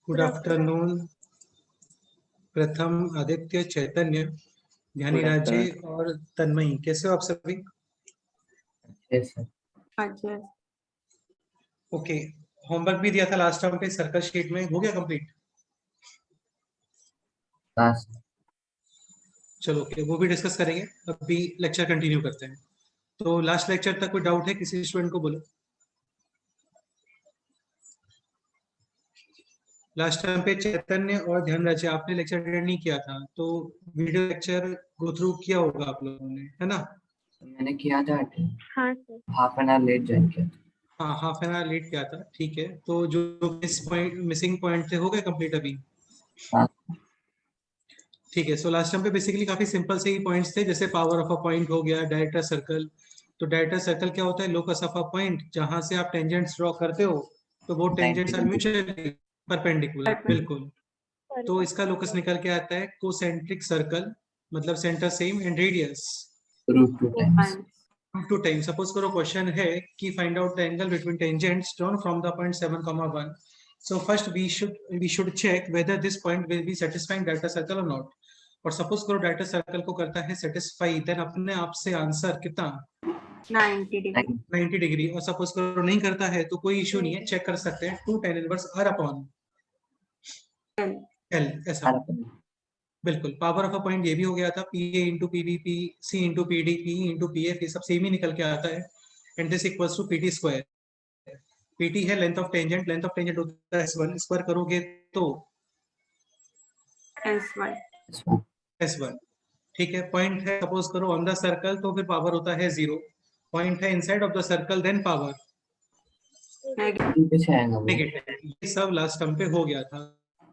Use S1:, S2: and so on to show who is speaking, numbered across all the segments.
S1: Good afternoon. प्रथम, आदित्य, चैतन्य, ज्ञानी राजे और तन्मयी, कैसे हो आप सभी? ओके, होमवर्क भी दिया था लास्ट टाइम पे सर्कल शीट में, हो गया कंप्लीट? चलो ओके, वो भी डिस्कस करेंगे। अभी लेक्चर कंटिन्यू करते हैं। तो लास्ट लेक्चर तक कोई डाउट है किसी स्टूडेंट को? बोलो। लास्ट टाइम पे चैतन्य और ध्यान राजे आपने लेक्चर अटेंड नहीं किया था, तो वीडियो लेक्चर गो थ्रू किया होगा आप लोगों ने, है ना?
S2: मैंने किया था अटेंड।
S3: हाँ sir.
S2: Half an hour late join किया था।
S1: हाँ, हाफ एन आवर लेट किया था, ठीक है। तो जो मिसिंग पॉइंट थे हो गए कंप्लीट अभी?
S2: हाँ।
S1: ठीक है। सो लास्ट टाइम पे बेसिकली काफी सिंपल से ही पॉइंट्स थे, जैसे पावर ऑफ अ पॉइंट हो गया, डायरेक्टर सर्कल। तो डायरेक्टर सर्कल क्या होता है? लोकस ऑफ अ पॉइंट, जहां से आप टेंजेंट्स ड्रॉ करते हो तो वो टेंजेंट्स आर म्यूचुअली परपेंडिकुलर। बिल्कुल। तो इसका लोकस निकल के आता है कोसेंट्रिक सर्कल, मतलब centre same and radius
S2: root 2
S1: times. Suppose करो क्वेश्चन है कि find out the angle between tangents drawn from the point 7, 1. So first we should check whether this point will be satisfying director circle और not. और suppose करो director circle को करता है satisfy, then अपने आप से आंसर कितना? 90 डिग्री। और सपोज करो नहीं करता है तो कोई इशू नहीं है, चेक कर सकते हैं 2 tan inverse r upon l, ऐसा। बिल्कुल। पावर ऑफ अ पॉइंट ये भी हो गया था, P A into P B, P C into P D, P into P F, ये सब सेम ही निकल के आता है। And this equals to P T square. PT है length of tangent, length of tangent होता है S1, स्क्वायर करोगे तो S1। ठीक है। पॉइंट है सपोज करो ऑन द सर्कल, तो फिर पावर होता है 0। पॉइंट है inside of the circle, then power negative. ये सब लास्ट टर्म पे हो गया था।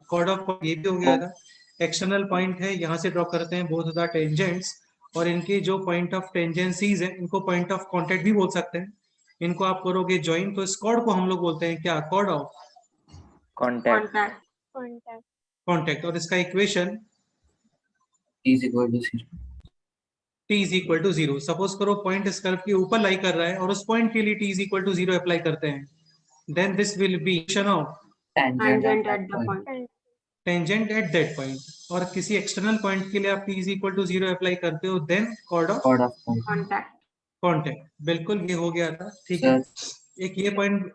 S1: कॉर्ड ऑफ पॉइंट ये भी हो गया था। एक्सटर्नल पॉइंट है, यहाँ से ड्रॉ करते हैं बोथ द टेंजेंट्स, और इनके जो पॉइंट ऑफ टेंजेंसीज है इनको पॉइंट ऑफ कॉन्टेक्ट भी बोल सकते हैं। इनको आप करोगे ज्वाइन, तो इस कॉर्ड को हम लोग बोलते हैं क्या? Chord of contact. और इसका equation
S2: T is equal to 0.
S1: T is equal to 0। Suppose करो पॉइंट इस कर्व के ऊपर लाई कर रहा है और उस पॉइंट के लिए T is equal to 0 apply करते हैं, then this will be equation of
S2: Tangent at that point.
S1: Tangent at that point. और किसी एक्सटर्नल पॉइंट के लिए आप T is equal to 0 apply करते हो, then chord of
S2: Chord of point.
S1: Contact. बिल्कुल, ये हो गया था। ठीक है। एक ये पॉइंट,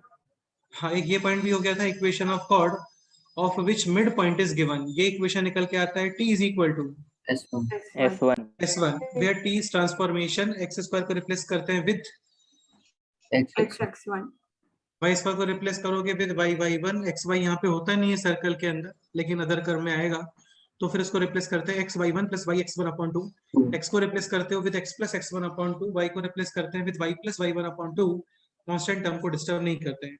S1: हाँ, एक ये पॉइंट भी हो गया था। Equation of chord of which mid point is given, ये इक्वेशन निकल के आता है T is equal to S1 where T is transformation, x square को रिप्लेस करते हैं विद
S3: x1,
S1: y स्क्वायर को रिप्लेस करोगे विद y1। xy यहाँ पे होता नहीं है सर्कल के अंदर, लेकिन अदर कर्व में आएगा, तो फिर इसको रिप्लेस करते हैं xy1 plus yx1 upon 2। x को रिप्लेस करते हो with x plus x1 upon 2, y को रिप्लेस करते हैं with y plus y1 upon 2। Constant term को डिस्टर्ब नहीं करते हैं।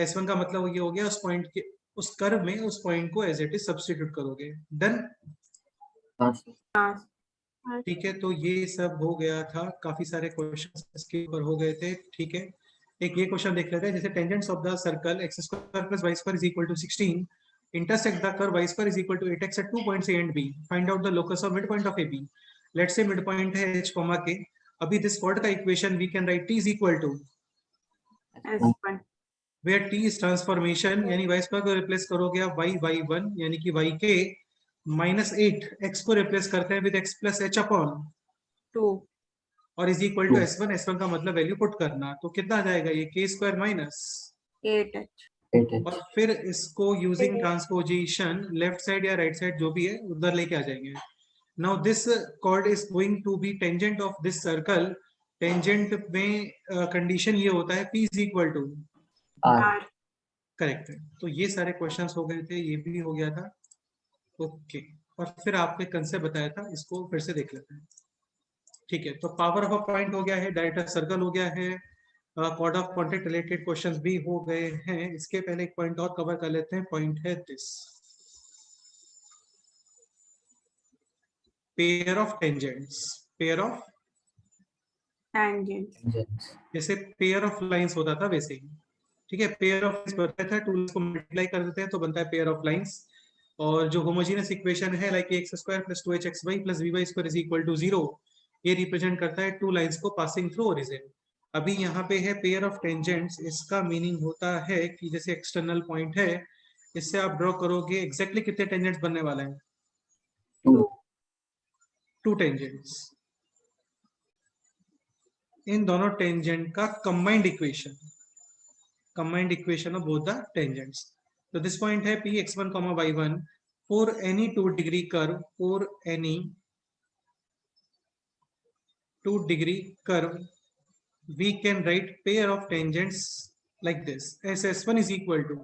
S1: S1 का मतलब ये हो गया उस पॉइंट के, उस कर्व में उस पॉइंट को एज इट इज सब्स्टिट्यूट करोगे। डन? ठीक है। तो ये सब हो गया था, काफी सारे क्वेश्चंस इसके ऊपर हो गए थे। ठीक है। एक ये क्वेश्चन देख लेते हैं, जैसे tangents of the circle x square plus y square is equal to 16 intersect the curve y square is equal to 8x at 2 points A and B. Find out the locus of midpoint of AB. Let's say midpoint है h, k. अभी this chord का equation we can write T is equal to
S3: S1,
S1: where T is transformation, यानी y square को replace करोगे आप y1 यानी कि y के माइनस 8, x को रिप्लेस करते हैं with x plus h upon
S3: 2,
S1: और is equal to S1। S1 का मतलब वैल्यू पुट करना, तो कितना आ जाएगा ये? k स्क्वायर माइनस
S3: 8h,
S1: और फिर इसको यूजिंग ट्रांसपोजिशन लेफ्ट साइड या राइट साइड जो भी है उधर लेके आ जाएंगे। Now this chord is going to be tangent of this circle. Tangent में कंडीशन ये होता है P is equal to
S3: R,
S1: correct है। तो ये सारे क्वेश्चंस हो गए थे, ये भी हो गया था। ओके। और फिर आपने कंसेप्ट बताया था, इसको फिर से देख लेते हैं। ठीक है। तो पावर ऑफ अ पॉइंट हो गया है, डायरेक्टर सर्कल हो गया है, chord of contact related questions भी हो गए हैं। इसके पहले एक पॉइंट और कवर कर लेते हैं। पॉइंट है this, pair of tangents. Pair of
S3: tangents,
S1: जैसे पेयर ऑफ लाइंस होता था वैसे ही। ठीक है। पेयर ऑफ लाइंस बनता था, टूल्स को मल्टीप्लाई कर देते हैं तो बनता है पेयर ऑफ लाइंस। और जो होमोजेनियस इक्वेशन है like x square plus 2hxy plus vy square is equal to 0, ये रिप्रेजेंट करता है टू लाइंस को पासिंग थ्रू ओरिजिन। अभी यहाँ पे है पेयर ऑफ टेंजेंट्स, इसका मीनिंग होता है कि जैसे एक्सटर्नल पॉइंट है, इससे आप ड्रॉ करोगे एग्जैक्टली कितने टेंजेंट्स बनने वाले हैं,
S2: 2.
S1: 2 टेंजेंट्स। इन दोनों टेंजेंट का combined equation of both the tangents. तो दिस पॉइंट है p x1, y1 for any 2 degree curve, for any 2 degree curve we can write pair of tangents like this, ss1 is equal to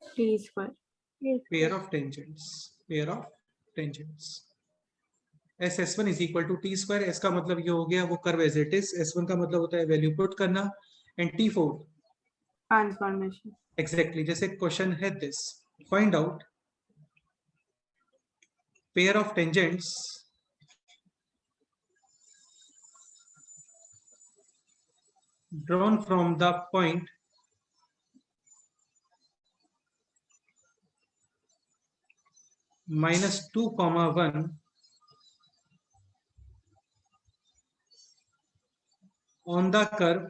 S3: T square.
S1: pair of tangents ss1 is equal to t square। s का मतलब ये हो गया वो curve as it is, s1 का मतलब होता है वैल्यू पुट करना, एंड t4
S3: Transformation.
S1: एग्जैक्टली जैसे क्वेश्चन है this, find out pair of tangents drawn from the point -2, 1 on the curve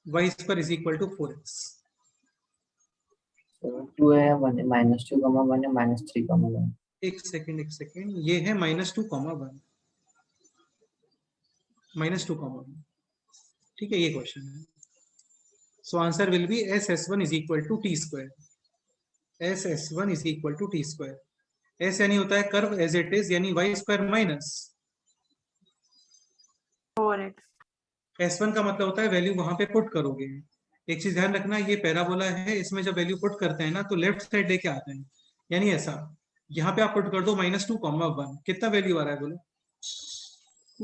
S1: y square is equal to 4x।
S2: So 2 है, 1 है, -2, 1 है, -3, 1.
S1: एक सेकेंड, ये है -2, 1 ठीक है, ये क्वेश्चन है। So answer will B ss1 is equal to t square। ss1 is equal to t square। s यानी होता है कर्व एज इट इज, यानी y square minus
S3: 4x.
S1: s1 का मतलब होता है वैल्यू वहां पे पुट करोगे। एक चीज ध्यान रखना, ये पैराबोला है, इसमें जब वैल्यू पुट करते हैं ना तो लेफ्ट साइड लेके आते हैं, यानी ऐसा यहाँ पे आप पुट कर दो -2, 1 कितना वैल्यू आ रहा है बोलो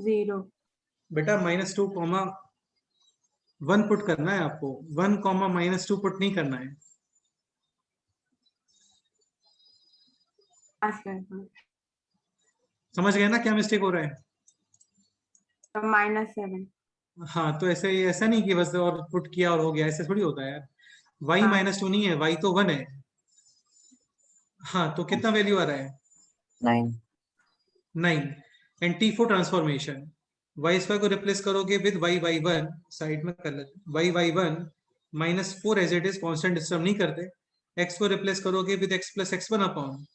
S3: 0.
S1: बेटा, -2, 1 पुट करना है आपको, 1, -2 पुट नहीं करना है। समझ गए ना क्या मिस्टेक हो रहा है?
S3: तो -7.
S1: हाँ, तो ऐसा नहीं कि बस और पुट किया और हो गया, ऐसे थोड़ी होता है यार। y
S3: हाँ।
S1: -2 नहीं है, y तो 1 है। हाँ, तो कितना वैल्यू आ रहा है 9। And t4 transformation, y square को रिप्लेस करोगे विद y1, साइड में कर लेते y1 -4 as it is, constant disturb नहीं करते। x को रिप्लेस करोगे विद x + x1 अपॉन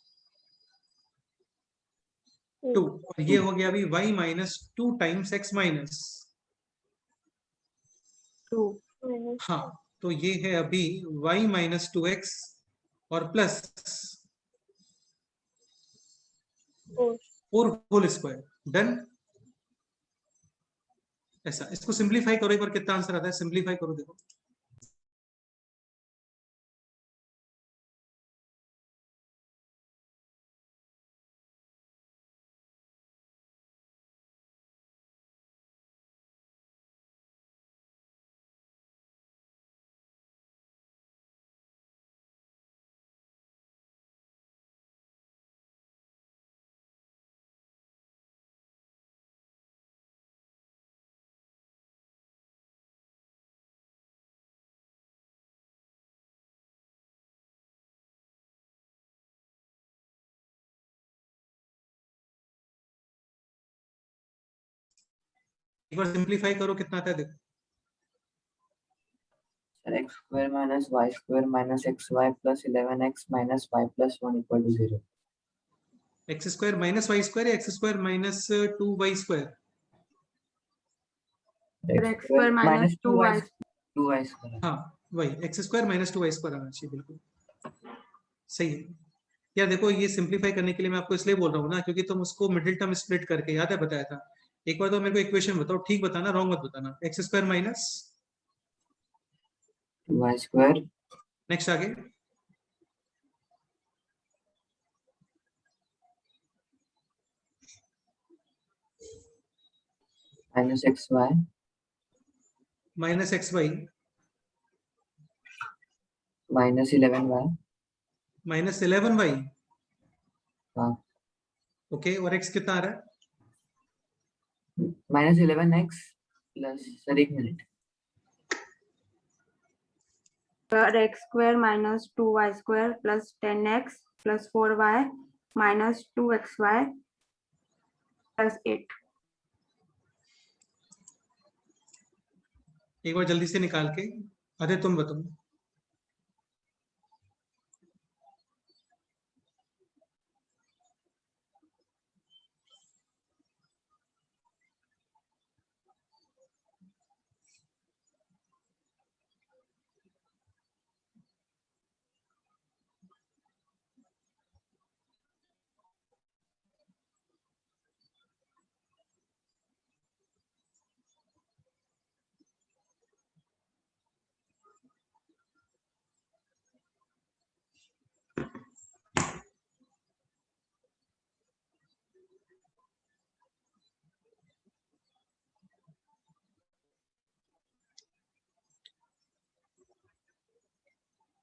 S1: 2, और ये हो गया अभी y -2 टाइम्स x माइनस
S3: 2.
S1: हाँ, तो ये है अभी y -2x और प्लस 4 होल स्क्वायर, डन। ऐसा, इसको सिंप्लीफाई करो एक बार, कितना आंसर आता है, सिंप्लीफाई करो देखो। एक बार सिंप्लीफाई करो, कितना आता है देखो।
S2: x square minus y square minus xy plus 11x minus y plus 1 equal to 0.
S1: x square minus y square या x square minus 2y square?
S3: x square minus 2y.
S2: 2y square.
S1: हाँ, वही x square minus 2y square आना चाहिए, बिल्कुल सही है। यार देखो, ये सिंप्लीफाई करने के लिए मैं आपको इसलिए बोल रहा हूँ ना, क्योंकि तुम उसको मिडिल टर्म स्प्लिट करके, याद है बताया था। एक बार तो मेरे को इक्वेशन बताओ, ठीक बताना, रॉन्ग मत बताना। x square minus
S2: 2y square
S1: next आगे
S2: minus xy
S1: minus xy
S2: minus 11y.
S1: Minus 11y।
S2: हाँ,
S1: ओके, और x कितना आ रहा है?
S2: minus 11x plus, सर एक minute,
S3: x square minus 2y square plus 10x plus 4y minus 2xy plus 8.
S1: एक बार जल्दी से निकाल के। अरे तुम बताओ।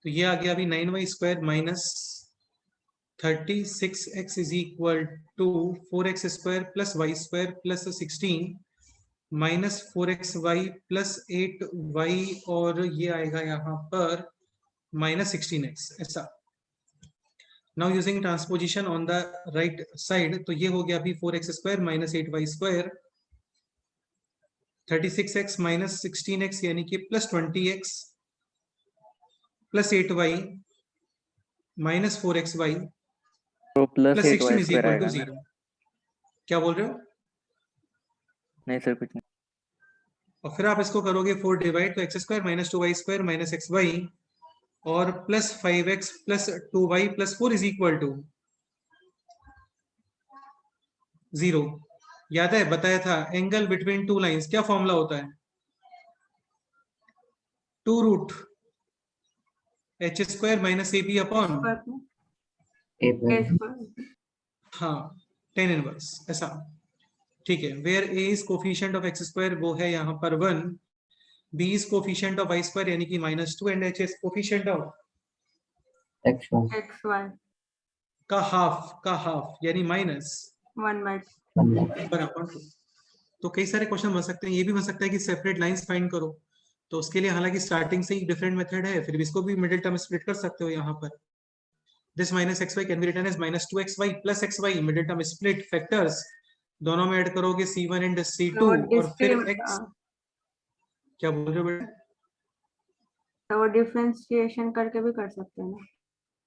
S1: तो ये आ गया अभी 9y square minus 36x is equal to 4x square plus Y square plus 16 minus 4xy plus 8y और ये आएगा यहाँ पर माइनस 16x ऐसा। Now using transposition on the right side, तो ये हो गया अभी 4x square minus 8y square 36x minus 16x यानी कि plus 20x plus 8y minus 4xy
S4: तो plus
S1: plus
S4: 8y
S1: 16 is
S4: square
S1: equal to
S4: आएगा ना?
S1: 0। क्या बोल रहे हो?
S4: नहीं सर कुछ नहीं।
S1: और फिर आप इसको करोगे 4 डिवाइड, तो x square minus 2y square minus xy और plus 5x plus 2y plus 4 is equal to 0। याद है बताया था एंगल बिटवीन टू लाइंस क्या फॉर्मूला होता है? 2 root h square minus a b upon
S2: A plus
S1: हाँ 10 इनवर्स ऐसा। ठीक है, where a is coefficient of x square वो है यहाँ पर 1, b is coefficient of y square यानी कि -2 and h is coefficient of
S2: x1
S3: xy
S1: का हाफ यानी माइनस
S3: 1/2.
S1: तो कई सारे क्वेश्चन बन सकते हैं। ये भी बन सकता है कि सेपरेट लाइंस फाइंड करो, तो उसके लिए हालांकि स्टार्टिंग से ही डिफरेंट मेथड है, फिर भी इसको भी मिडिल टर्म स्प्लिट कर सकते हो। यहाँ पर this minus xy can be written as -2xy plus xy, middle term split factors दोनों में ऐड करोगे c1 एंड c2
S3: तो
S1: और फिर x। क्या बोल रहे हो बेटा?
S3: तो डिफरेंशिएशन करके भी कर सकते हैं ना?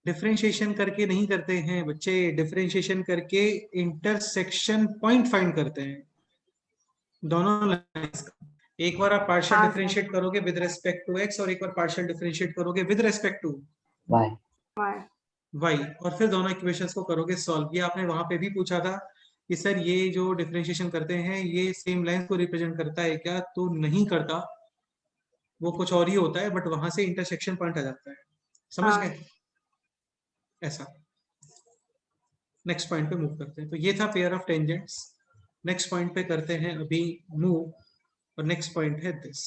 S1: डिफरेंशिएशन करके नहीं करते हैं बच्चे, डिफरेंशिएशन करके इंटरसेक्शन पॉइंट फाइंड करते हैं दोनों लाइंस का। एक बार आप पार्शियल
S3: हाँ,
S1: डिफरेंशिएट करोगे विद रिस्पेक्ट टू x और एक बार पार्शियल डिफरेंशिएट करोगे with respect to
S2: y
S3: y.
S1: y और फिर दोनों इक्वेशंस को करोगे सॉल्व। ये आपने वहां पे भी पूछा था कि सर ये जो डिफरेंशिएशन करते हैं ये सेम लाइंस को रिप्रेजेंट करता है क्या? तो नहीं करता, वो कुछ और ही होता है, बट वहां से इंटरसेक्शन पॉइंट आ जाता है। समझ
S3: हाँ.
S1: गए? ऐसा। नेक्स्ट पॉइंट पे मूव करते हैं। तो ये था pair of tangents. Next point पे करते हैं अभी मूव, और नेक्स्ट पॉइंट है दिस।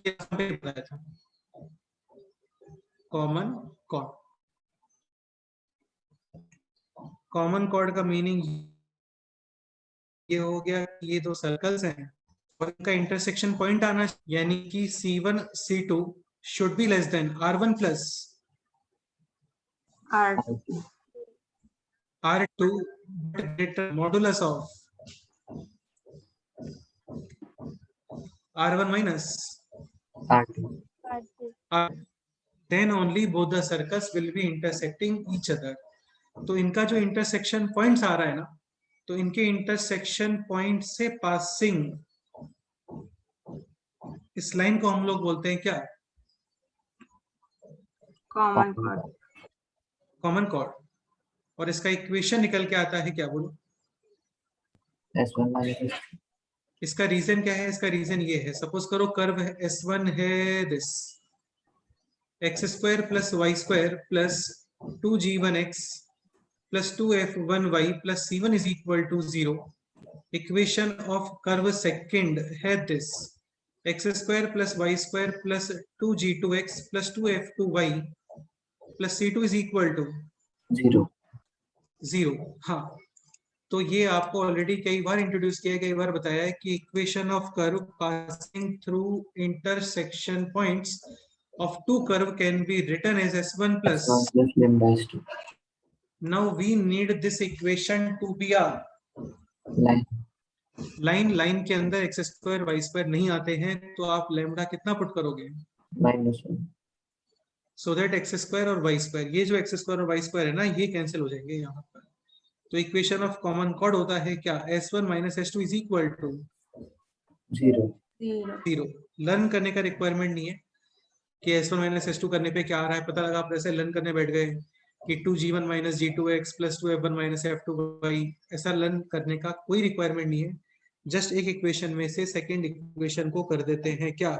S1: ये पे बताया था कॉमन कॉर्ड। कॉमन कॉर्ड का मीनिंग ये हो गया कि ये दो सर्कल्स हैं और इनका इंटरसेक्शन पॉइंट आना यानी कि C1 C2 should be less then R1 plus
S3: R2.
S1: R2 greater modulus of R1 minus
S2: R2
S1: R. Then only both the circles will be intersecting each other. तो इनका जो इंटरसेक्शन पॉइंट्स आ रहा है ना, तो इनके इंटरसेक्शन पॉइंट से passing इस लाइन को हम लोग बोलते हैं क्या?
S3: Common chord.
S1: Common chord. और इसका इक्वेशन निकल के आता है क्या? बोलो।
S2: S1 minus S2
S1: इसका रीजन क्या है? इसका रीजन ये है, सपोज करो कर्व S1 है this x square plus Y square plus 2g1x plus 2f1y plus c1 is equal to 0। Equation of curve second है this x square plus Y square plus 2g2x plus 2f2y plus c2 is equal to 0। हाँ, तो ये आपको already कई बार introduce किया, कई बार बताया है कि equation of curve passing through intersection points of two curve can be written as S1 plus.
S2: S1 plus lambda S2
S1: Now we need this equation to be a
S2: line
S1: line के अंदर x square Y square नहीं आते हैं, तो आप lambda कितना put करोगे?
S2: -1
S1: so that x square और वाई स्क्वायर, ये जो एक्स स्क्वायर और वाई स्क्वायर है ना, ये कैंसिल हो जाएंगे यहाँ पर। तो इक्वेशन ऑफ कॉमन कॉर्ड होता है क्या? S1 - S2 is equal to
S2: 0
S1: 0। Learn करने का रिक्वायरमेंट नहीं है कि S1 - S2 करने पे क्या आ रहा है, पता लगा आप ऐसे लर्न करने बैठ गए कि 2G1 - G2x + 2F1 - F2y, ऐसा लर्न करने का कोई रिक्वायरमेंट नहीं है। जस्ट एक इक्वेशन में से सेकेंड इक्वेशन को कर देते हैं क्या?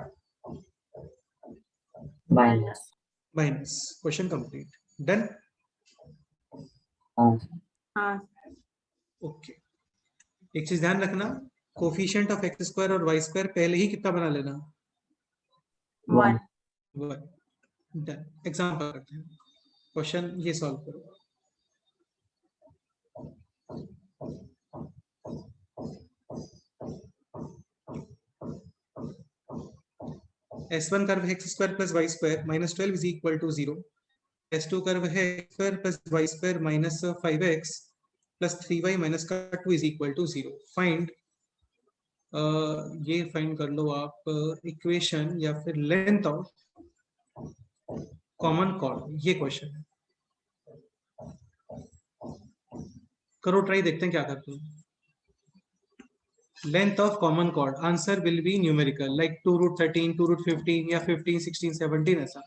S2: Minus.
S1: Minus. Question complete. Done.
S2: हाँ
S3: हाँ
S1: ओके, एक चीज ध्यान रखना, कोफिशिएंट ऑफ एक्स स्क्वायर और वाई स्क्वायर पहले ही कितना बना लेना?
S3: 1
S1: 1। डन। एग्जाम्पल करते हैं, क्वेश्चन ये सॉल्व करो। S1 कर्व है x square plus Y square -12 is equal to 0। S2 curve है x square plus Y square -5x plus 3y minus का 2 इज इक्वल टू 0। फाइंड, ये फाइंड कर लो आप इक्वेशन या फिर लेंथ ऑफ कॉमन कॉर्ड, ये क्वेश्चन है। करो ट्राई, देखते हैं क्या करते हैं। Length of common chord, answer will be numerical like 2√13, 2√15 या 15, 16, 17, ऐसा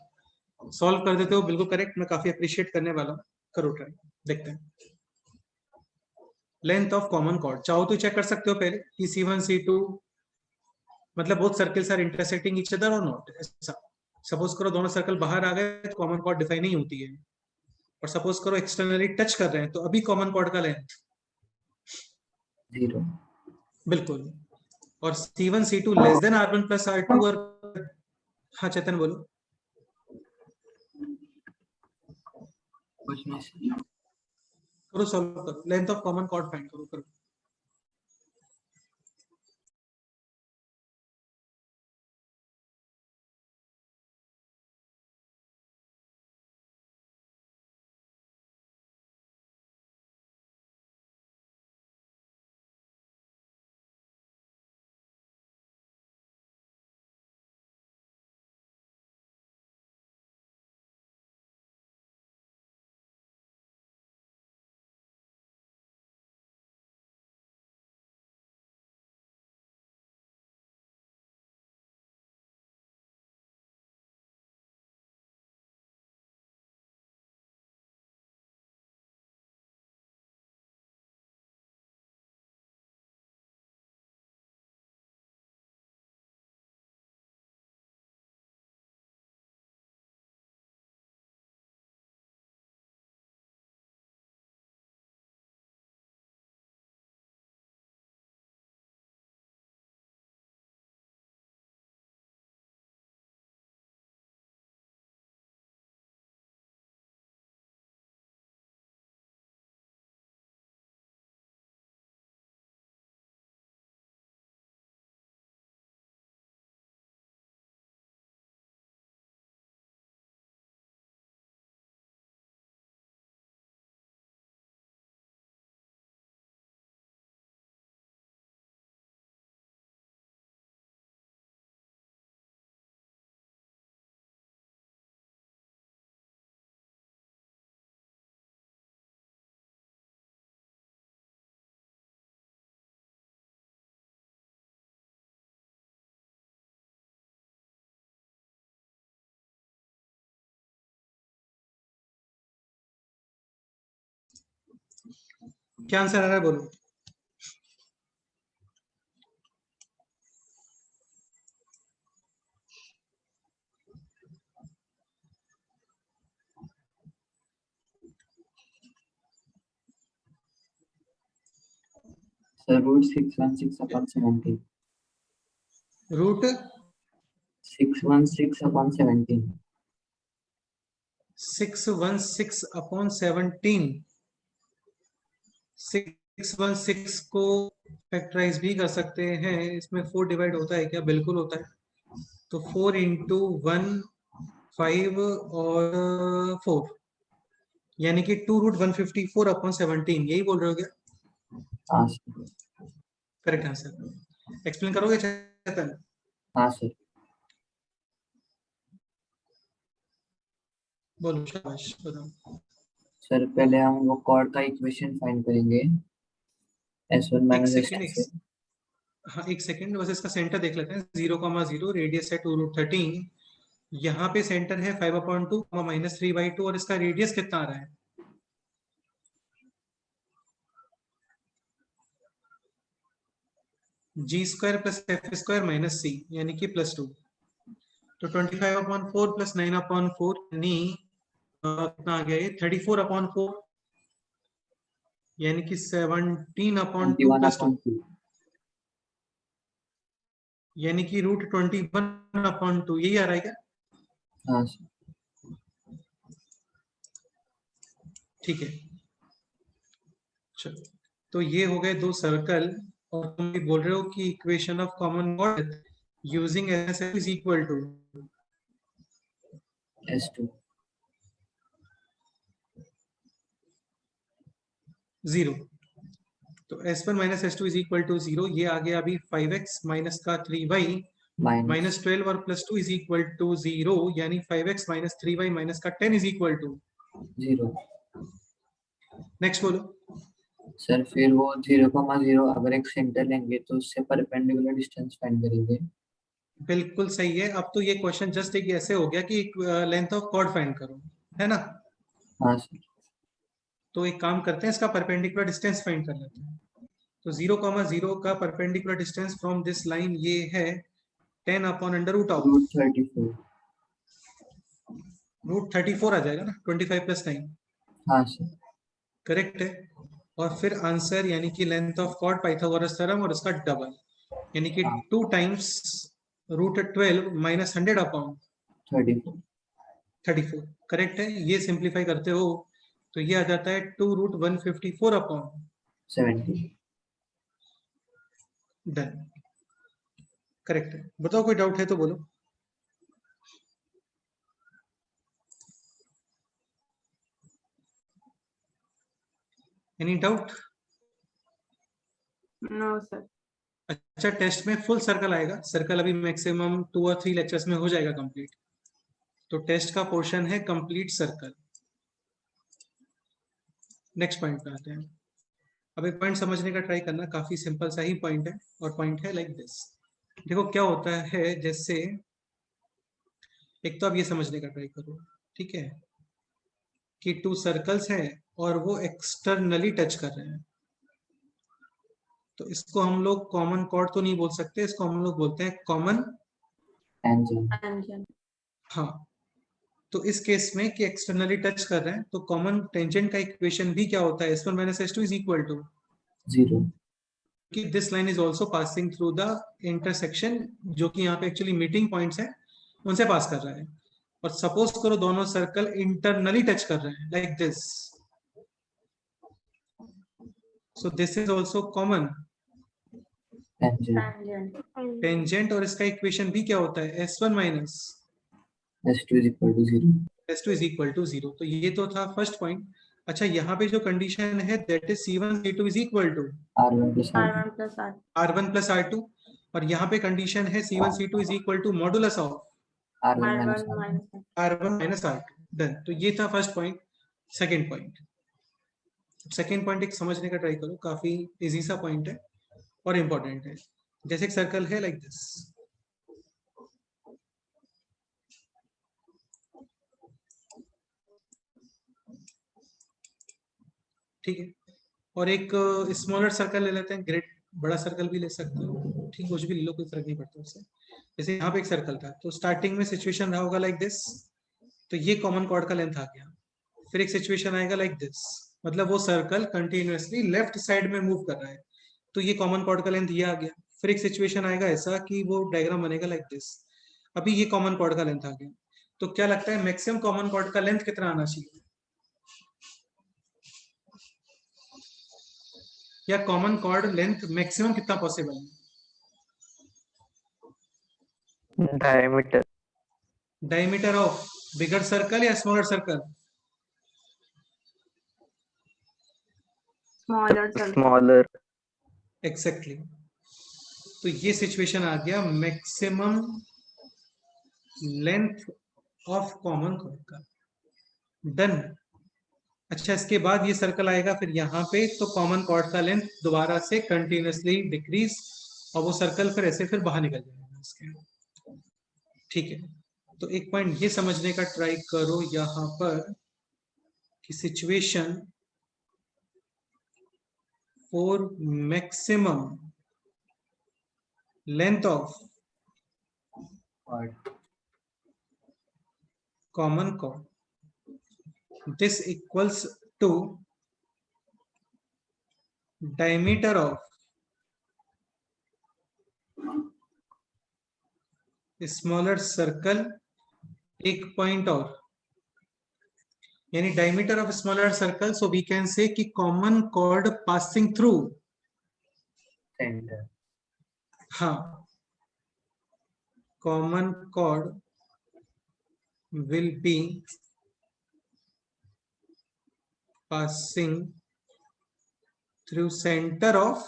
S1: सॉल्व कर देते हो बिल्कुल करेक्ट। मैं काफी अप्रिशिएट करने वाला हूँ। करो ट्राई, देखते हैं। लेंथ ऑफ कॉमन कॉर्ड चाहो तो चेक कर सकते हो पहले कि C1 C2 मतलब both circles are intersecting each other और नॉट। ऐसा सपोज करो दोनों सर्कल बाहर आ गए तो कॉमन कॉर्ड डिफाइन नहीं होती है, और सपोज करो एक्सटर्नली टच कर रहे हैं तो अभी कॉमन कॉर्ड का लेंथ
S2: 0
S1: बिल्कुल। और C1 C2 less than R1 plus R2 और हाँ चेतन बोलो।
S2: कुछ नहीं।
S1: करो सॉल्व करो, length of common cord find करो। करो क्या आंसर आ रहा है बोलो।
S2: Sir root 616/17
S1: root
S2: 616/17
S1: 616/17। 616 को फैक्टराइज भी कर सकते हैं, इसमें 4 डिवाइड होता है क्या? बिल्कुल होता है। तो 4 इंटू 1 5 और 4 यानी कि 2√154/17, यही बोल रहे हो क्या?
S2: हाँ
S1: करेक्ट आंसर। एक्सप्लेन करोगे चेतन?
S2: हाँ सर।
S1: बोलो, शाबाश, बताओ।
S2: सर पहले हम वो कॉर्ड का इक्वेशन फाइंड करेंगे, S1
S1: एक
S2: माइनस
S1: सेकेंड,
S2: S2 से।
S1: हाँ एक सेकेंड, बस इसका सेंटर देख लेते हैं। 0,0, रेडियस है 2√13, यहाँ पे सेंटर है 5/2 -3/2, और इसका रेडियस कितना आ रहा है? g² + f² - c, यानी कि +2। तो 25/4 + 9/4 यानी कितना आ गया ये? 34/4, यानी कि 17/2 + 2,
S2: 21/2।
S1: यानी कि √21/2, यही आ रहा है क्या?
S2: हाँ सर।
S1: ठीक है, चलो। तो ये हो गए दो सर्कल, और तुम भी बोल रहे हो कि equation of common mod using S is equal to
S2: S2
S1: 0। तो S1 - S2 is equal to 0, ये आ गया अभी 5x माइनस का 3y
S2: माइनस
S1: -12 और +2 इज इक्वल टू 0, यानी 5x - 3y - 10 is equal to
S2: 0।
S1: Next बोलो।
S2: सर फिर वो 0,0 अगर एक सेंटर लेंगे तो उससे परपेंडिकुलर डिस्टेंस फाइंड करेंगे।
S1: बिल्कुल सही है। अब तो ये क्वेश्चन जस्ट एक ऐसे हो गया कि लेंथ ऑफ कॉर्ड फाइंड करो, है ना?
S2: हाँ सर।
S1: तो एक काम करते हैं, इसका परपेंडिकुलर डिस्टेंस फाइंड कर लेते हैं। तो 0,0 का perpendicular distance from this line ये है 10/√ऑफ
S2: √34।
S1: √34 आ जाएगा ना, 25 + 9।
S2: हाँ सर।
S1: करेक्ट है। और फिर आंसर यानी कि length of chord, Pythagoras theorem, और इसका डबल, यानी कि
S2: हाँ
S1: 2 टाइम्स √12 - 100/34।
S2: 34।
S1: करेक्ट है। ये सिंप्लीफाई करते हो तो ये आ जाता है 2√154/।
S2: 70।
S1: डन, करेक्ट है। बताओ, कोई डाउट है तो बोलो। Any doubt?
S3: No sir.
S1: अच्छा, टेस्ट में फुल सर्कल आएगा। सर्कल अभी मैक्सिमम 2 और 3 लेक्चर्स में हो जाएगा कंप्लीट। तो टेस्ट का पोर्शन है कंप्लीट सर्कल। नेक्स्ट पॉइंट पे आते हैं। अब एक पॉइंट समझने का ट्राई करना, काफी सिंपल सा ही पॉइंट है, और पॉइंट है लाइक दिस। देखो क्या होता है, जैसे एक तो आप ये समझने का ट्राई करो, ठीक है, कि 2 सर्कल्स हैं और वो एक्सटर्नली टच कर रहे हैं। तो इसको हम लोग कॉमन कॉर्ड तो नहीं बोल सकते, इसको हम लोग बोलते हैं कॉमन।
S2: टेंजेंट।
S3: टेंजेंट।
S1: हाँ, तो इस केस में कि एक्सटर्नली टच कर रहे हैं, तो कॉमन टेंजेंट का इक्वेशन भी क्या होता है? S1 - S2 is equal to
S2: 0।
S1: कि this line is also passing through the intersection, जो कि यहाँ पे एक्चुअली मीटिंग पॉइंट्स हैं, उनसे पास कर रहा है। और सपोज करो दोनों सर्कल इंटरनली टच कर रहे हैं like this, so this is also common
S2: tangent.
S3: Tangent.
S1: Tangent. और इसका इक्वेशन भी क्या होता है? S1 -
S2: S2 is equal to 0।
S1: S2 is equal to 0। तो ये तो था फर्स्ट पॉइंट। अच्छा, यहाँ पे जो कंडीशन है that is C1 C2 is equal to
S2: R1 plus R2।
S3: R1 plus R.
S1: R1 + R2, और यहाँ पे कंडीशन है C1 C2 is equal to modulus of
S2: R1 minus
S3: R1
S2: R2।
S3: minus R.
S1: R1 - R2। Done. तो ये था first point. Second point, second point एक समझने का ट्राई करो, काफी इजी सा पॉइंट है और इंपॉर्टेंट है। जैसे एक सर्कल है लाइक दिस, ठीक है, और एक स्मॉलर सर्कल ले लेते हैं, ग्रेट, बड़ा सर्कल भी ले सकते हो, ठीक, कुछ भी ले लो, कोई फर्क नहीं पड़ता उससे। जैसे यहाँ पे एक सर्कल था, तो स्टार्टिंग में सिचुएशन रहा होगा लाइक दिस, तो ये कॉमन कॉर्ड का लेंथ आ गया। फिर एक सिचुएशन आएगा लाइक दिस, मतलब वो सर्कल कंटिन्यूअसली लेफ्ट साइड में मूव कर रहा है, तो ये कॉमन कॉर्ड का लेंथ ये आ गया। फिर एक सिचुएशन आएगा ऐसा कि वो डायग्राम बनेगा लाइक दिस, अभी ये कॉमन कॉर्ड का लेंथ आ गया। तो क्या लगता है मैक्सिमम कॉमन कॉर्ड का लेंथ कितना आना चाहिए, या कॉमन कॉर्ड लेंथ मैक्सिमम कितना पॉसिबल है?
S4: Diameter.
S1: Diameter of bigger circle या smaller circle?
S3: Smaller circle.
S4: Smaller.
S1: Exactly. तो ये सिचुएशन आ गया maximum length of common chord का। डन। अच्छा, इसके बाद ये सर्कल आएगा फिर यहाँ पे, तो कॉमन कॉर्ड का लेंथ दोबारा से कंटिन्यूसली डिक्रीज, और वो सर्कल फिर ऐसे फिर बाहर निकल जाएगा इसके। ठीक है, तो एक पॉइंट ये समझने का ट्राई करो यहाँ पर कि situation for maximum length of
S2: और
S1: common chord, this equals to diameter of smaller circle, एक पॉइंट और, यानी diameter of smaller circle, so we can say कि common chord passing through,
S2: centre
S1: हाँ, common chord will be passing through center of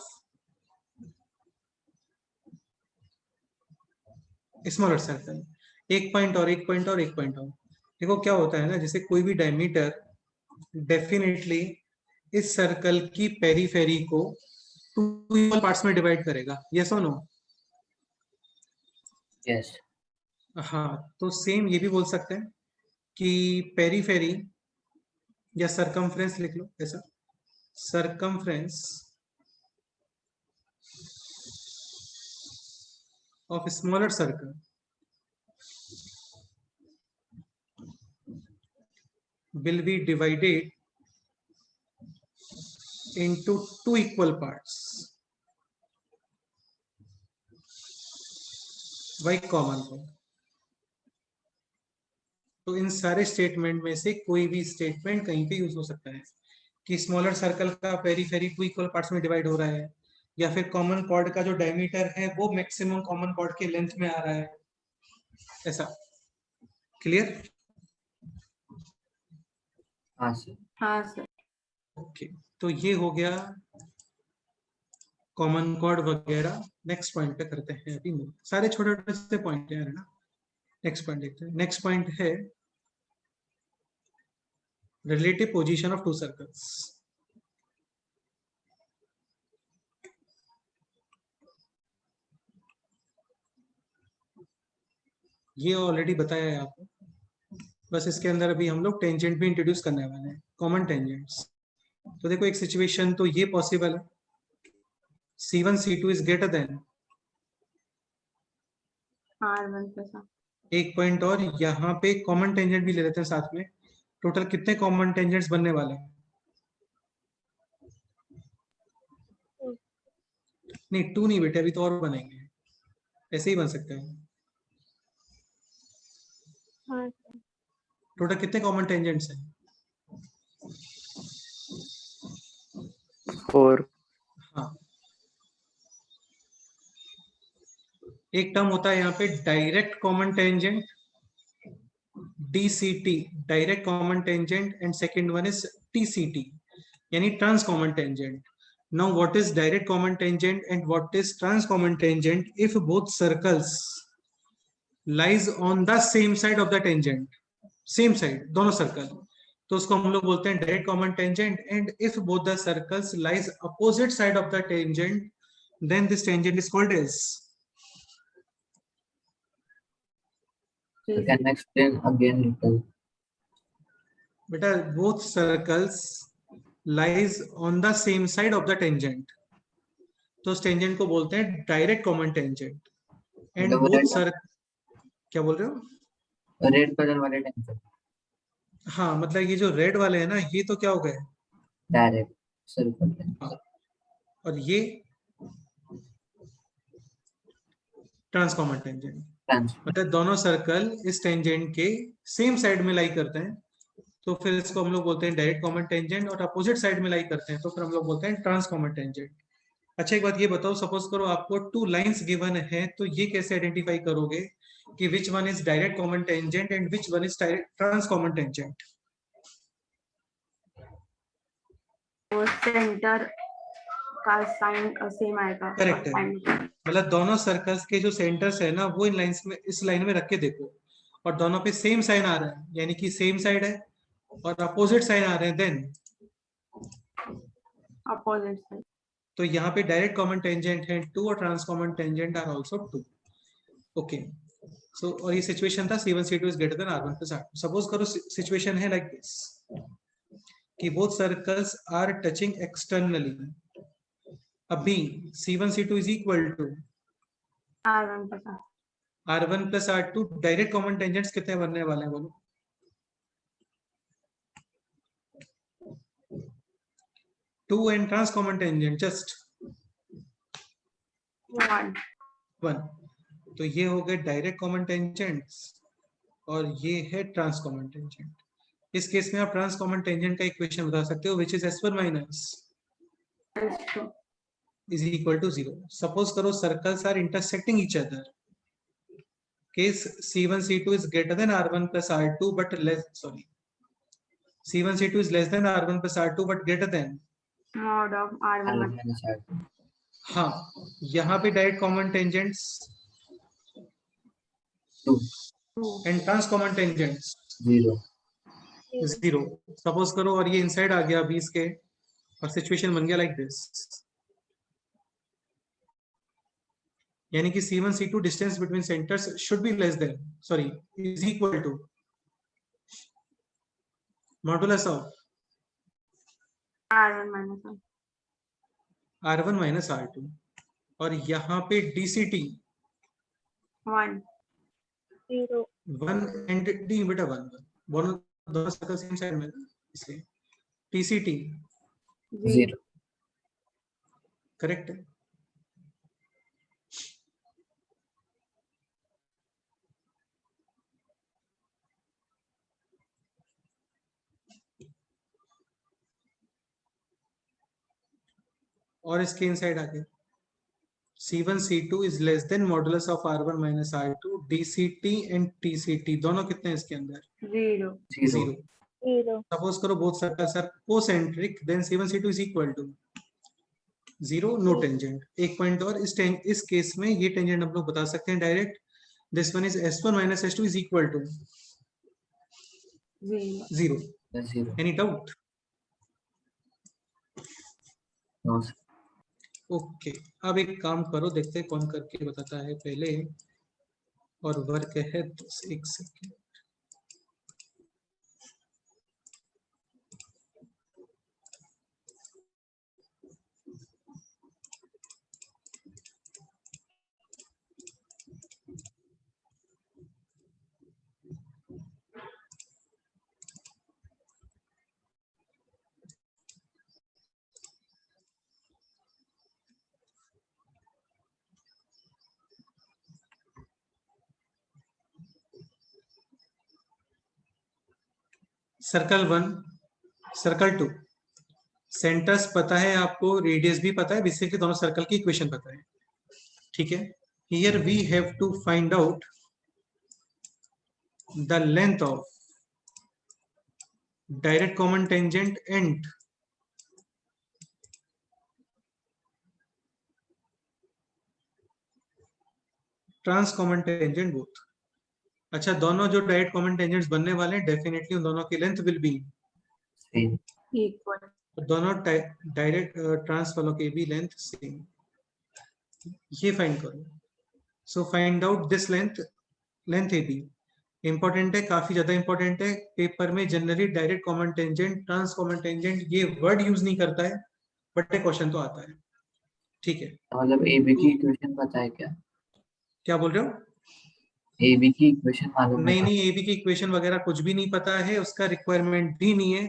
S1: smaller circle. एक point और, एक point और, एक पॉइंट और। देखो क्या होता है ना, जैसे कोई भी डायमीटर डेफिनेटली इस सर्कल की पेरीफेरी को 2 इक्वल पार्ट्स में डिवाइड करेगा, यस और नो?
S2: यस
S1: हाँ, तो सेम ये भी बोल सकते हैं कि पेरीफेरी या सरकमफ्रेंस लिख लो ऐसा, circumference of a smaller circle will be divided into 2 equal parts by common chord। तो इन सारे स्टेटमेंट में से कोई भी स्टेटमेंट कहीं पे यूज हो सकता है कि स्मॉलर सर्कल का पेरीफेरी 2 इक्वल पार्ट्स में डिवाइड हो रहा है, या फिर कॉमन कॉर्ड का जो डायमीटर है वो मैक्सिमम कॉमन कॉर्ड के लेंथ में आ रहा है, ऐसा। क्लियर?
S2: हाँ सर
S3: हाँ सर।
S1: ओके, तो ये हो गया कॉमन कॉर्ड वगैरह। नेक्स्ट पॉइंट पे करते हैं अभी मूव। सारे छोटे छोटे से पॉइंट है ना। नेक्स्ट पॉइंट देखते हैं। नेक्स्ट पॉइंट है relative position of to circles. ये ऑलरेडी बताया है आपको, बस इसके अंदर अभी हम लोग टेंजेंट भी इंट्रोड्यूस करने वाले हैं, कॉमन टेंजेंट्स। तो देखो एक सिचुएशन तो ये पॉसिबल है, C1 C2 is greater than
S3: R1 plus R।
S1: एक पॉइंट और, यहाँ पे कॉमन टेंजेंट भी ले लेते हैं साथ में। टोटल कितने कॉमन टेंजेंट्स बनने वाले हैं? नहीं 2 नहीं बेटे, अभी तो और बनेंगे, ऐसे ही बन सकते हैं।
S3: हाँ
S1: टोटल कितने कॉमन टेंजेंट्स हैं?
S4: 4
S1: हाँ, एक टर्म होता है यहाँ पे direct common tangent, DCT, direct common tangent, and second one is TCT, यानी trans common tangent. Now what is direct common tangent and what is trans common tangent if both circles lies on the same side of the tangent, same side, दोनों circle, तो उसको हम लोग बोलते हैं direct common tangent. And if both the circles lies opposite side of the tangent, then this tangent is called as,
S2: you can explain again little
S1: beta both circles lies on the same side of the tangent, तो उस tangent को बोलते हैं direct common tangent. And both sir, क्या बोल रहे हो?
S2: Red colour वाले टेंजेंट
S1: हाँ, मतलब ये जो रेड वाले हैं ना, ये तो क्या हो गए
S2: डायरेक्ट सर्कल,
S1: और ये ट्रांस कॉमन टेंजेंट।
S2: ट्रांस
S1: मतलब दोनों सर्कल इस टेंजेंट के सेम साइड में लाई करते हैं, तो फिर इसको हम लोग बोलते हैं डायरेक्ट कॉमन टेंजेंट। और अपोजिट साइड में लाई करते हैं तो फिर हम लोग बोलते हैं ट्रांस कॉमन टेंजेंट। अच्छा, एक बात ये बताओ, सपोज करो आपको 2 लाइंस गिवन है, तो ये कैसे आइडेंटिफाई करोगे कि which one is direct common tangent and which one is trans common tangent?
S3: वो सेंटर का साइन सेम आएगा।
S1: Correct है।
S3: Sign-
S1: मतलब दोनों सर्कल्स के जो सेंटर्स है ना वो इन लाइंस में, इस लाइन में रख के देखो, और दोनों पे सेम साइन आ रहा है, यानी कि सेम साइड है, और अपोजिट साइन आ रहे हैं, देन
S3: opposite side.
S1: तो यहाँ पे डायरेक्ट कॉमन टेंजेंट है 2 और trans common tangent are also 2। Okay, so और ये सिचुएशन था C1 C2 is greater than R1 plus R2। Suppose करो सिचुएशन है लाइक दिस कि both circles are touching externally. अभी C1 C2 is equal to
S3: R1 plus R.
S1: R1 plus R2। Direct common tangents कितने बनने वाले हैं बोलो? 2 and trans common tangent just
S3: 1.
S1: 1। तो ये हो गए डायरेक्ट कॉमन टेंजेंट्स और ये है ट्रांस कॉमन टेंजेंट। इस केस में आप ट्रांस कॉमन टेंजेंट का इक्वेशन बता सकते हो which is S1 minus
S3: S2.
S1: is equal to 0। Suppose करो circles are intersecting each other. Case C1 C2 is greater than R1 plus R2 but less, sorry, C1 C2 is less than R1 plus R2 but greater than,
S3: Mod of R1
S2: R1
S3: minus
S2: minus R2
S1: हाँ यहाँ पे direct common tangents
S2: 2
S3: 2.
S1: And trans common tangents
S2: 0
S1: 0। Suppose करो और ये inside आ गया 20 के, और situation बन गया लाइक दिस, यानी कि C1 C2 distance between centres should be less than, sorry, is equal to modulus of
S3: R1 minus R.
S1: R1 minus R2। और यहाँ पे DCT
S3: 1. 0.
S1: 1 एंड D बेटा 1 दोनों सर्कल सेम साइड में, इसलिए TCT
S2: 0
S1: करेक्ट है। और इसके इनसाइड आ गया C1 C2 is less than modulus of R1 minus R2 DCT and TCT दोनों कितने हैं इसके अंदर?
S3: 0.
S2: 0
S1: 0। सपोज करो both circles are concentric, then C1 C2 is equal to 0, no tangent. एक पॉइंट और, इस केस में ये टेंजेंट हम लोग बता सकते हैं direct, this one is S1 minus S2 is equal to 0।
S2: 0
S1: any doubt?
S2: no
S1: okay, अब एक काम करो, देखते हैं कौन करके बताता है पहले, और वर्क है तो एक सेकेंड। सर्कल 1, सर्कल 2, सेंटर्स पता है आपको, रेडियस भी पता है, बेसिकली दोनों सर्कल की इक्वेशन पता है, ठीक है। Here we have to find out the length of direct common tangent and trans common tangent both. अच्छा, दोनों जो डायरेक्ट कॉमन टेंजेंट्स बनने वाले हैं, डेफिनेटली उन दोनों की length will be
S2: same
S3: Equal.
S1: दोनों डायरेक्ट ट्रांस वालों की भी लेंथ सेम। ये फाइंड करो। So find out this length, length A B important है, काफी ज्यादा इंपॉर्टेंट है। पेपर में generally direct common tangent, trans common tangent ये वर्ड यूज नहीं करता है, बट क्वेश्चन तो आता है, ठीक है।
S2: मतलब AB की इक्वेशन पता है क्या?
S1: क्या बोल रहे हो?
S2: AB की इक्वेशन मालूम है?
S1: नहीं, AB की इक्वेशन वगैरह कुछ भी नहीं पता है, उसका रिक्वायरमेंट भी नहीं है।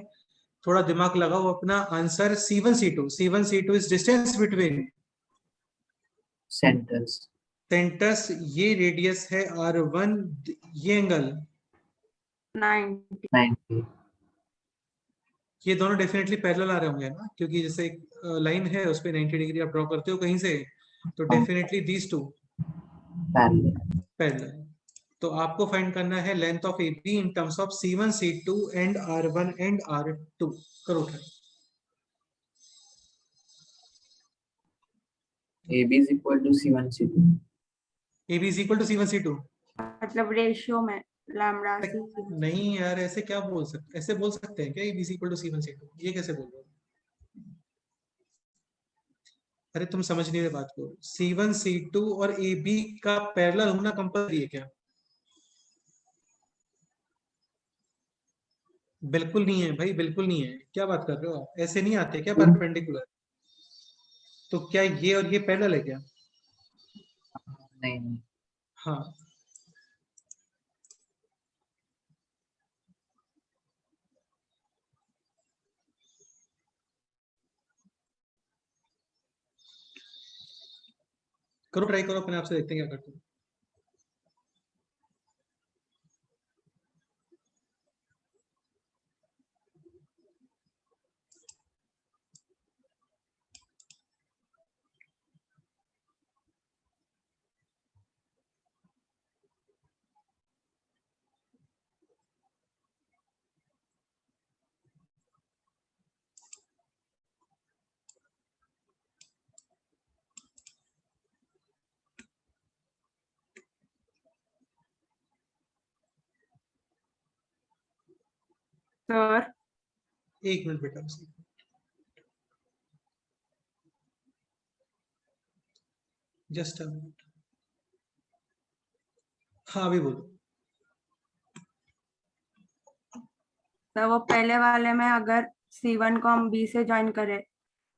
S1: थोड़ा दिमाग लगाओ अपना। Answer C1 C2, C1 C2 is distance between
S2: centres
S1: centres, ये रेडियस है R1, ये एंगल,
S3: 90.
S2: 90
S1: ये दोनों डेफिनेटली पैरेलल आ रहे होंगे ना, क्योंकि जैसे एक लाइन है उस पे 90 डिग्री आप ड्रॉ करते हो कहीं से, तो definitely these two
S2: parallel
S1: parallel. तो आपको फाइंड करना है length of AB in terms of C1 C2 and R1 and R2। करो try.
S2: AB is equal to C1 C2.
S1: AB is equal to C1 C2।
S3: मतलब ratio में lambda सी।
S1: नहीं यार, ऐसे क्या बोल सकते, ऐसे बोल सकते हैं क्या AB is equal to C1 C2? ये कैसे बोल रहे हो? अरे तुम समझ नहीं रहे बात को। C1 C2 और AB का पैरेलल होना कंपल्सरी है क्या? बिल्कुल नहीं है भाई, बिल्कुल नहीं है। क्या बात कर रहे हो आप? ऐसे नहीं आते क्या परपेंडिकुलर? तो क्या ये और ये पैरेलल है क्या?
S2: नहीं नहीं।
S1: हाँ, करो, ट्राई करो अपने आप से, देखते हैं क्या करते हो।
S3: सर
S1: 1 मिनट बेटा, बस। Just a minute. हाँ, अभी बोलो।
S3: तो वो पहले वाले में अगर C1 को हम B से ज्वाइन करें,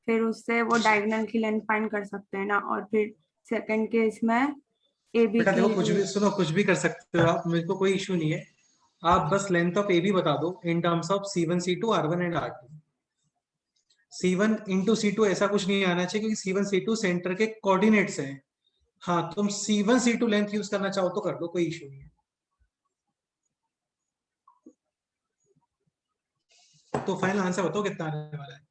S3: फिर उससे वो डायगोनल की लेंथ फाइंड कर सकते हैं ना, और फिर सेकंड केस में AB
S1: बेटा देखो, कुछ
S3: की।
S1: भी सुनो, कुछ भी कर सकते हो आप, मेरे को कोई इशू नहीं है। आप बस लेंथ ऑफ AB बता दो in terms of C1 C2 R1 and R2। C1 into C2 ऐसा कुछ नहीं आना चाहिए, क्योंकि C1 C2 सेंटर के कोऑर्डिनेट्स हैं। हाँ, तुम C1 C2 लेंथ यूज करना चाहो तो कर लो, कोई इशू नहीं है। तो फाइनल आंसर बताओ कितना आने वाला है।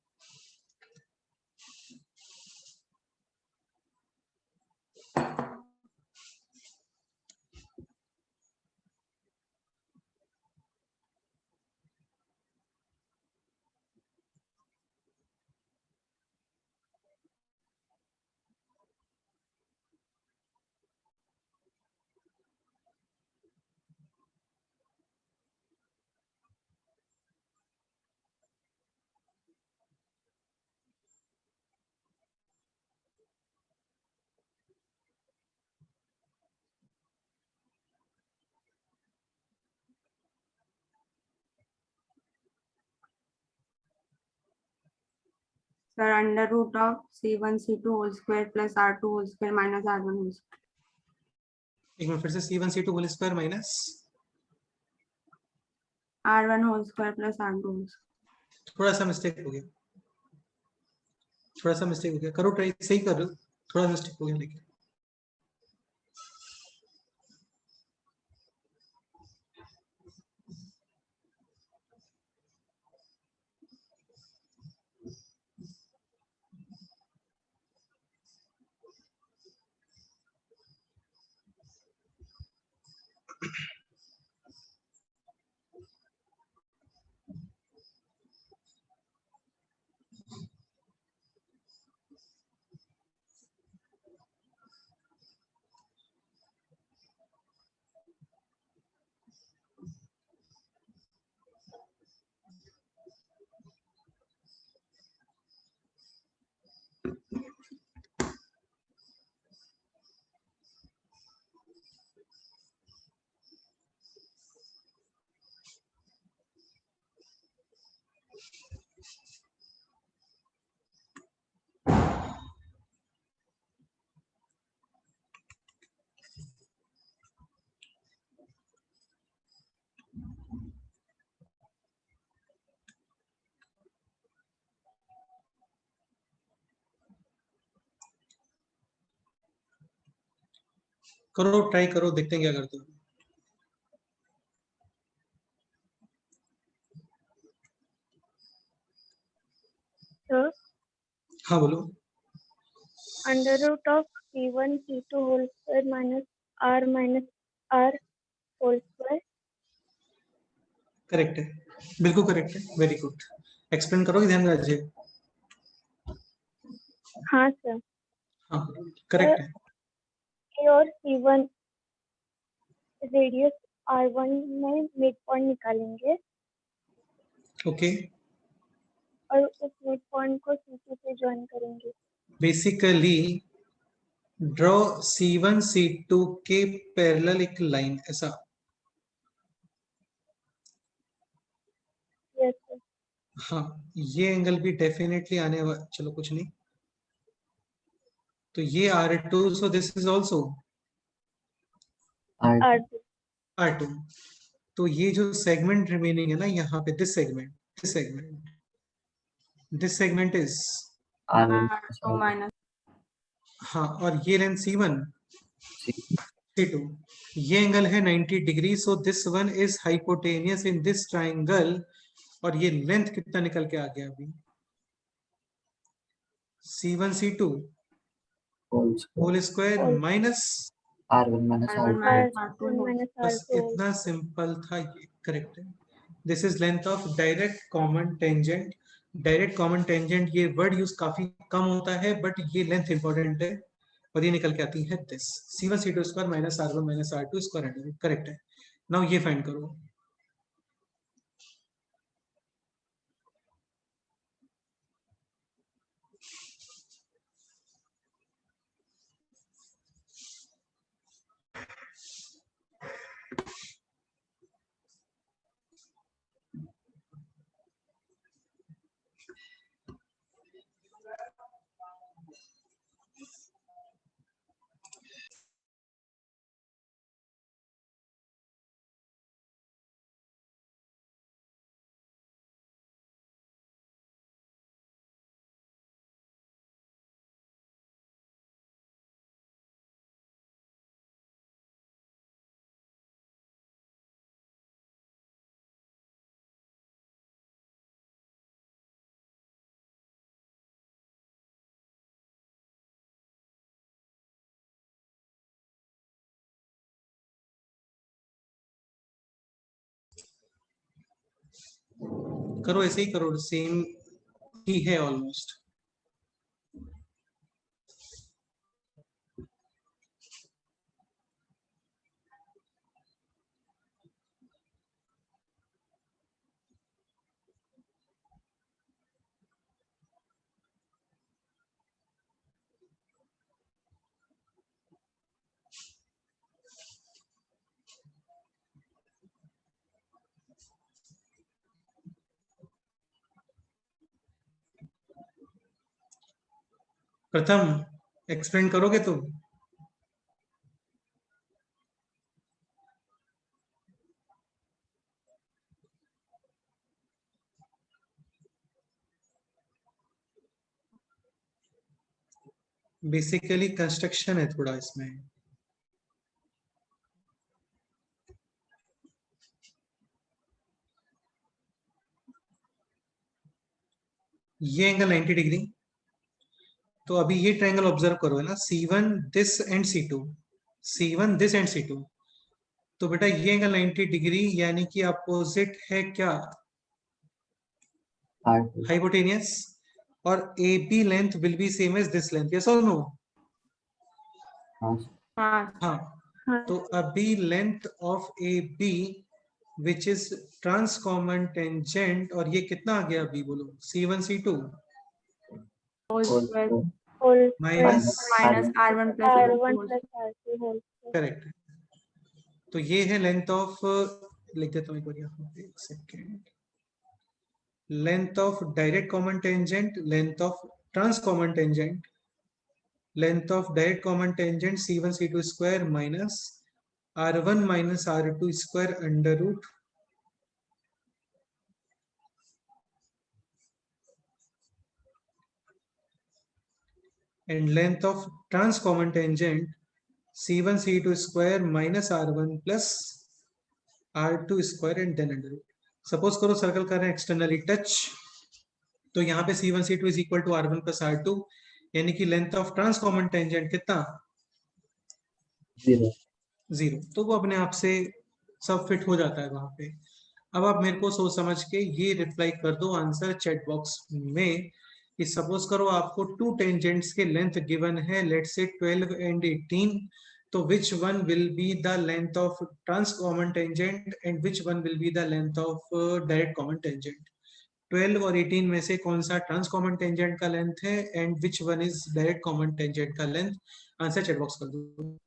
S3: Sir under root of C1 C2 whole square plus R2 whole square minus R1 whole square.
S1: एक मिनट, फिर से C1 C2 whole square minus
S3: R1 whole square plus R2 whole square.
S1: थोड़ा सा मिस्टेक हो गया, थोड़ा सा मिस्टेक हो गया। करो ट्राई, सही कर रहे हो, थोड़ा मिस्टेक हो गया लेकिन। करो ट्राई करो, देखते हैं क्या करते हो।
S5: Sir,
S1: हाँ बोलो।
S5: under root of C1 C2 whole square minus R whole square.
S1: Correct है, बिल्कुल करेक्ट है, वेरी गुड। एक्सप्लेन करोगे ध्यान राज्य?
S5: हाँ सर।
S1: हाँ करेक्ट है।
S5: A और C1 रेडियस R1 में मिड पॉइंट निकालेंगे
S1: ओके,
S5: और उस मिड पॉइंट को C2 से ज्वाइन करेंगे।
S1: बेसिकली ड्रॉ C1 C2 के पैरेलल एक लाइन, ऐसा।
S5: Yes sir.
S1: हाँ, ये एंगल भी डेफिनेटली आने वाला, चलो कुछ नहीं, तो ये R2, so this is also
S2: R2
S5: R2
S1: R2। तो ये जो सेगमेंट रिमेनिंग है ना यहाँ पे, this segment is,
S2: R1
S3: R2 minus
S1: हाँ, और ये लेंथ C1
S2: C
S1: C2, ये एंगल है 90 degree, so this one is hypotenuse in this triangle. और ये लेंथ कितना निकल के आ गया अभी, C1 C2
S2: whole square
S1: whole square
S5: Whole.
S1: Minus,
S2: R1 minus
S3: R1
S2: R2
S3: minus
S5: R1
S3: R2
S5: minus
S1: बस
S5: R2
S1: इतना सिंपल था, ये करेक्ट है। This is length of direct common tangent. Direct common tangent ये वर्ड यूज काफी कम होता है, but ये लेंथ इंपॉर्टेंट है, और ये निकल के आती है this C1 C2 square minus R1 minus R2 square, correct है। नाउ ये फाइंड करो। करो, ऐसे ही करो, सेम ही है ऑलमोस्ट। प्रथम एक्सप्लेन करोगे तुम? बेसिकली कंस्ट्रक्शन है थोड़ा इसमें। ये एंगल 90 डिग्री, तो अभी ये ट्रायंगल ऑब्जर्व करो है ना, C1 this and C2, C1 this and C2। तो बेटा ये एंगल 90 डिग्री यानी कि अपोजिट है क्या,
S2: R2
S1: हाइपोटेनियस, और AB length will be same as this length, yes और नो?
S2: हाँ
S3: हाँ
S1: हाँ,
S5: हाँ
S1: तो अभी length of AB which is trans common tangent, और ये कितना आ गया अभी बोलो, C1 C2
S3: whole
S2: whole
S3: square
S2: square
S5: whole
S1: minus,
S3: minus R1 plus
S5: R1
S3: R2
S5: plus R2 whole square.
S1: Correct. तो ये है लेंथ ऑफ, लिख देता हूँ एक बार यहाँ पे, एक second, length of direct common tangent, length of trans common tangent, length of direct common tangent C1 C2 square minus R1 minus R2 square under root and length of trans common tangent C1 C2 square minus R1 plus R2 square and then under root। Suppose करो circle कर रहे हैं externally touch, तो यहाँ पे C1 C2 is equal to R1 plus R2, यानी कि length of trans common tangent कितना,
S2: 0
S1: 0। तो वो अपने आप से सब फिट हो जाता है वहां पे। अब आप मेरे को सोच समझ के ये रिप्लाई कर दो आंसर चैट बॉक्स में कि सपोज करो आपको टू टेंजेंट्स के लेंथ गिवन है, लेट्स से 12 एंड 18, तो which one will be the length of trans common tangent and which one will be the length of direct common tangent? 12 और 18 में से कौन सा ट्रांस कॉमन टेंजेंट का length है and which one is direct common tangent का length? Answer chat box कर दो।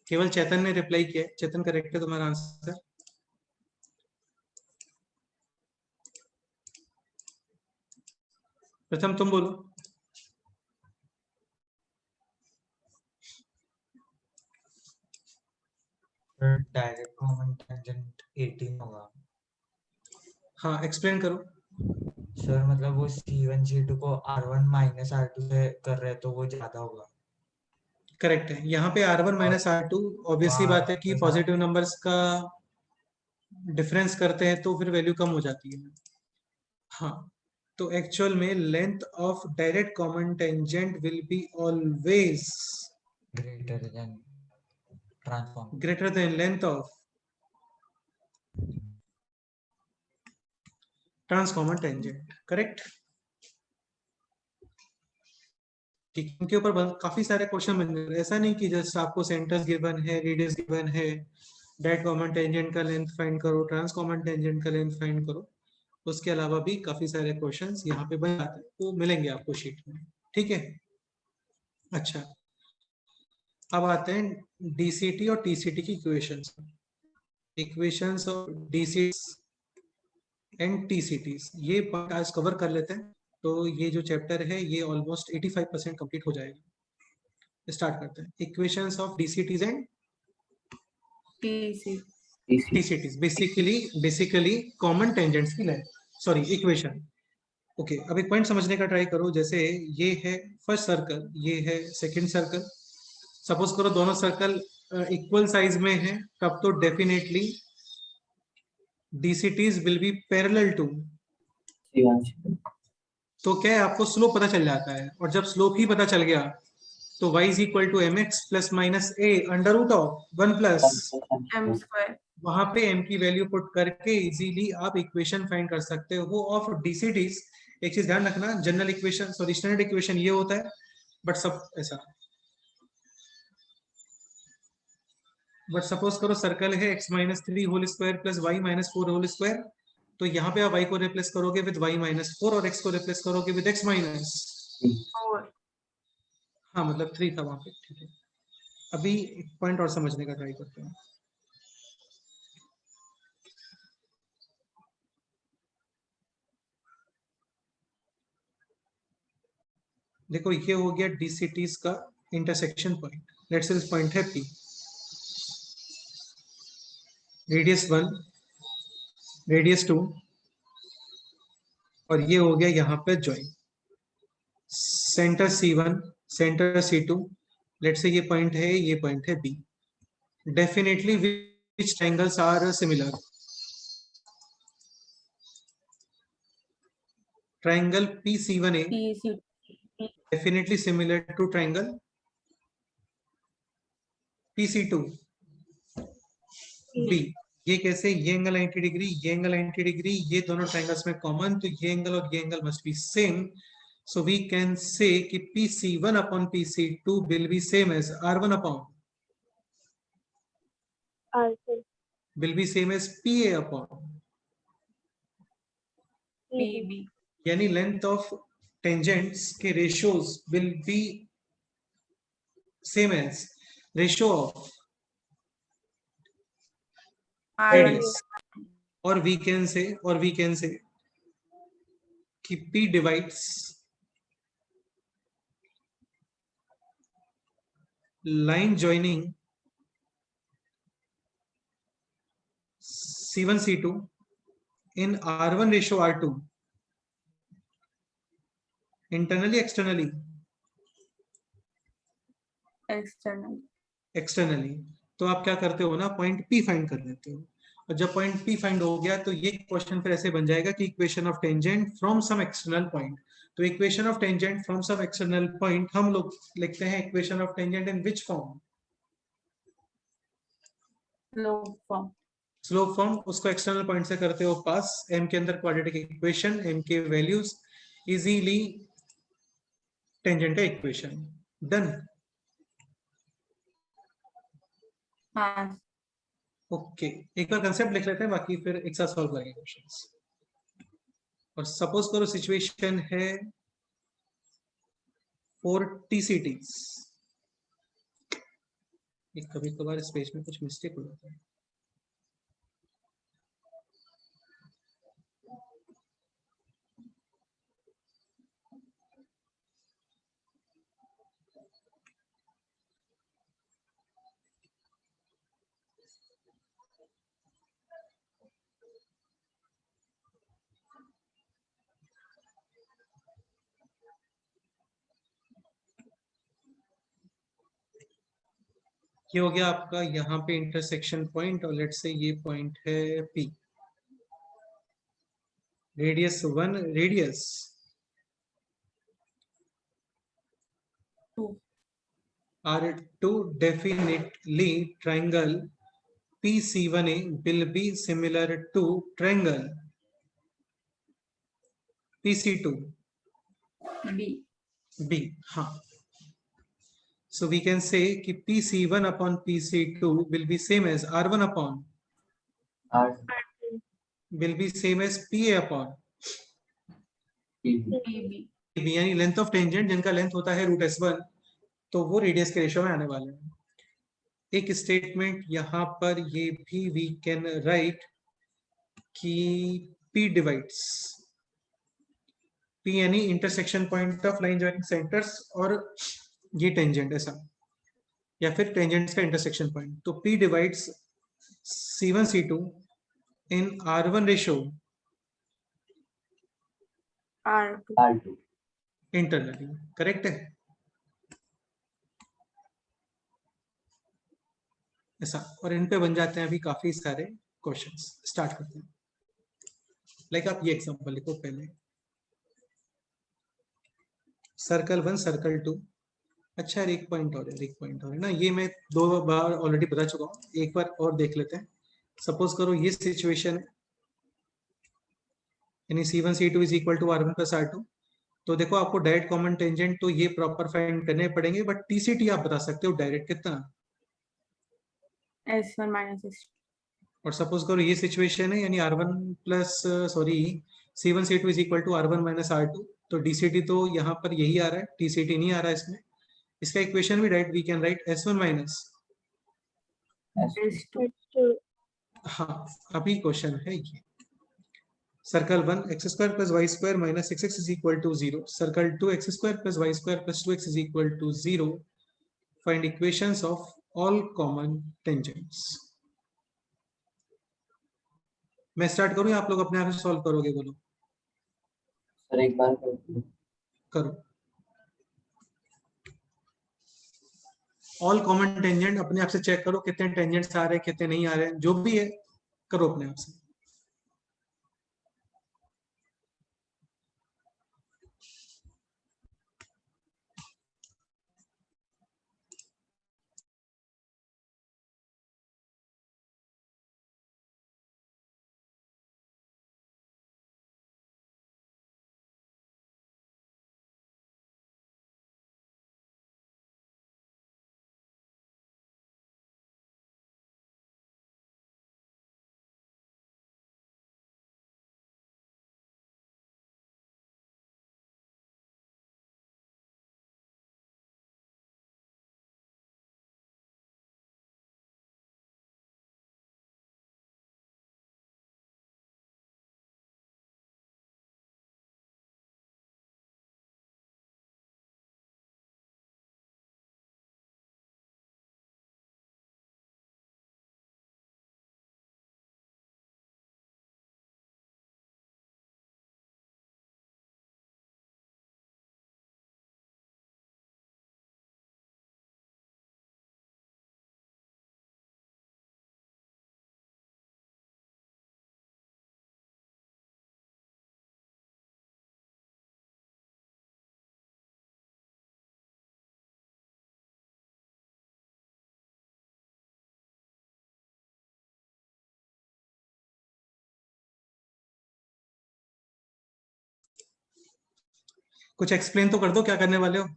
S1: केवल चेतन ने रिप्लाई किया। चेतन करेक्ट है तुम्हारा आंसर। प्रथम तुम बोलो।
S6: डायरेक्ट कॉमन टेंजेंट 18 होगा।
S1: हाँ, एक्सप्लेन करो।
S6: सर मतलब वो C1 C2 को R1 माइनस R2 से कर रहे हैं तो वो ज्यादा होगा।
S1: करेक्ट है। यहाँ पे R1 माइनस R2 ऑब्वियसली बात है कि पॉजिटिव नंबर्स का डिफरेंस करते हैं तो फिर वैल्यू कम हो जाती है। हाँ, तो एक्चुअल में length of direct common tangent will be always
S6: greater than transform
S1: greater than length of trans common tangent. Correct. ठीक, इनके ऊपर काफी सारे क्वेश्चन बन रहे हैं। ऐसा नहीं कि जस्ट आपको सेंटर्स गिवन है, रेडियस गिवन है, डायरेक्ट कॉमन टेंजेंट का लेंथ फाइंड करो, ट्रांसकॉमन टेंजेंट का लेंथ फाइंड करो। उसके अलावा भी काफी सारे क्वेश्चंस यहाँ पे बन जाते हैं, वो मिलेंगे आपको शीट में। ठीक है। अच्छा, अब आते हैं डीसीटी और टीसीटी की equations. Equations of DCT and TCTs, ये पार्ट आज कवर कर लेते हैं। तो ये जो चैप्टर है ये ऑलमोस्ट 85% कंप्लीट हो जाएगा। स्टार्ट करते हैं। Equations of DCTs and
S3: TC
S1: TCTs, basically common tangents की लेंथ, सॉरी इक्वेशन। ओके, अब एक पॉइंट समझने का ट्राई करो। जैसे ये है फर्स्ट सर्कल, ये है सेकंड सर्कल। सपोज करो दोनों सर्कल इक्वल साइज में है, तब तो definitely DCTs will be parallel to. तो क्या है, आपको स्लोप पता चल जाता है, और जब स्लोप ही पता चल गया तो y is equal to mx plus minus a under root of 1 plus
S3: m²।
S1: वहां पे m की वैल्यू पुट करके इजीली आप इक्वेशन फाइंड कर सकते हो ऑफ डीसीटीज। एक चीज ध्यान रखना, general equation sorry standard equation ये होता है, बट सब ऐसा। बट सपोज करो सर्कल है x minus 3 whole square plus y minus 4 whole square, तो यहाँ पे आप y को रिप्लेस करोगे विद y माइनस 4 और x को रिप्लेस करोगे विद x माइनस
S3: 4।
S1: हाँ, मतलब 3 था वहां पे। ठीक है, अभी एक पॉइंट और समझने का ट्राई करते हैं। देखो, ये हो गया डीसीटीज का intersection point. Let's say this point है P, रेडियस 1, रेडियस 2, और ये हो गया यहाँ पे join centre C1 centre C2, late से ये पॉइंट है, ये पॉइंट है B. Definitely which triangles are similar? Triangle PC1A
S3: PC
S1: definitely similar to triangle PC2B. ये कैसे? ये एंगल 90 डिग्री, ये एंगल 90 डिग्री, ये दोनों ट्रायंगल्स में कॉमन, तो ये एंगल और ये angle must be same. So we can say कि PC1 upon PC2 will be same as R1 upon,
S5: R2
S1: will be same as PA upon,
S5: PB
S3: PB
S1: यानी length of tangents के ratios will be same as ratio of
S3: R1
S1: radius. और we can say कि P divides line joining C1 C2 in R1 ratio R2 internally externally externally. तो आप क्या करते हो ना, पॉइंट P फाइंड कर लेते हो. और जब पॉइंट P फाइंड हो गया तो ये क्वेश्चन फिर ऐसे बन जाएगा कि equation of tangent from some external point. तो equation of tangent from some external point हम लोग लिखते हैं equation of tangent in which form? Slope form. उसको एक्सटर्नल पॉइंट से करते हो पास, m के अंदर क्वाड्रेटिक इक्वेशन, m के वैल्यूज, इजीली टेंजेंट है इक्वेशन. डन.
S3: हाँ
S1: ओके, एक बार कंसेप्ट लिख लेते हैं, बाकी फिर एक साथ सॉल्व करेंगे क्वेश्चंस. और सपोज करो सिचुएशन है 4 TCTs. कभी कभार इस पेज में कुछ मिस्टेक हो जाता है. ये हो गया आपका यहाँ पे इंटरसेक्शन पॉइंट, और लेट्स से ये पॉइंट है P. Radius 1, radius
S3: 2
S1: R2. Definitely triangle PC1A will be similar to triangle PC2B. हाँ. So we can say कि PC1 upon PC2 will be same as R1 upon,
S2: R2
S1: will be same as PA upon
S2: PB
S3: PB
S1: यानी length of tangent जिनका length होता है √S1, तो वो radius के ratio में आने वाले हैं. एक स्टेटमेंट यहाँ पर ये भी वी कैन राइट कि P डिवाइड्स, P यानी intersection point of line joining centres और ये टेंजेंट ऐसा, या फिर टेंजेंट्स का इंटरसेक्शन पॉइंट. तो P डिवाइड्स C1 C2 इन R1 ratio
S2: R2
S1: internally. Correct है ऐसा. और इन पे बन जाते हैं अभी काफी सारे क्वेश्चंस. स्टार्ट करते हैं. लाइक आप ये एग्जांपल लिखो पहले. Circle 1 circle 2. अच्छा यार, एक पॉइंट और है ना, ये मैं 2 बार ऑलरेडी बता चुका हूँ, एक बार और देख लेते हैं. सपोज करो ये सिचुएशन है, यानी C1 C2 is equal to R1 plus R2. तो देखो आपको डायरेक्ट कॉमन टेंजेंट तो ये प्रॉपर फाइंड करने पड़ेंगे, बट TCT आप बता सकते हो डायरेक्ट कितना.
S3: S1 minus S2
S1: और सपोज करो ये सिचुएशन है, यानी C1 C2 is equal to R1 minus R2. तो DCT तो यहाँ पर यही आ रहा है, TCT नहीं आ रहा है इसमें. इसका इक्वेशन भी write, we can write S1 minus
S3: S2
S5: S2
S1: हाँ. अभी क्वेश्चन है ये. Circle 1 x² plus y² minus 6x is equal to 0. Circle 2 x² plus y² plus 2x is equal to 0. Find equations of all common tangents. मैं start करूं या आप लोग अपने आप से सॉल्व करोगे? बोलो.
S2: सर एक बार कर दो।
S1: करो। ऑल कॉमन टेंजेंट अपने आप से चेक करो कितने टेंजेंट्स आ रहे हैं कितने नहीं आ रहे हैं, जो भी है करो अपने आप से। कुछ एक्सप्लेन तो कर दो क्या करने वाले हो।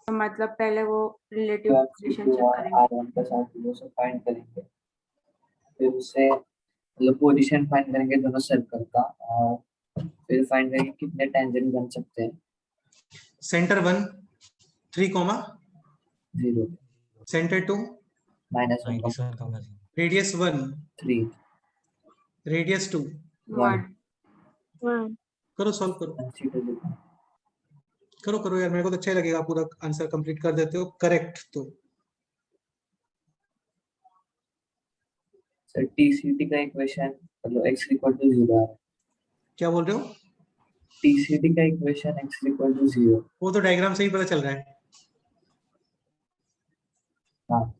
S3: तो मतलब पहले वो रिलेटिव
S2: तो
S3: पोजीशन चेक करेंगे।
S2: R1 प्लस R2 से फाइंड करेंगे, फिर उससे मतलब पोजीशन फाइंड करेंगे दोनों सर्कल का, और फिर फाइंड करेंगे कितने टेंजेंट बन सकते हैं।
S1: सेंटर 1 3 कॉमा
S2: 0
S1: सेंटर 2
S2: -1
S6: -1 का मर्जी।
S1: रेडियस 1
S2: 3
S1: रेडियस 2
S3: 1
S5: 1
S1: करो सॉल्व करो करो करो यार, मेरे को तो अच्छा ही लगेगा पूरा आंसर कंप्लीट कर देते हो करेक्ट तो।
S2: सर TCT का इक्वेशन मतलब x इक्वल टू 0 है।
S1: क्या बोल रहे हो?
S2: TCT का इक्वेशन x इक्वल टू 0।
S1: वो तो डायग्राम से ही पता चल रहा है।
S2: हाँ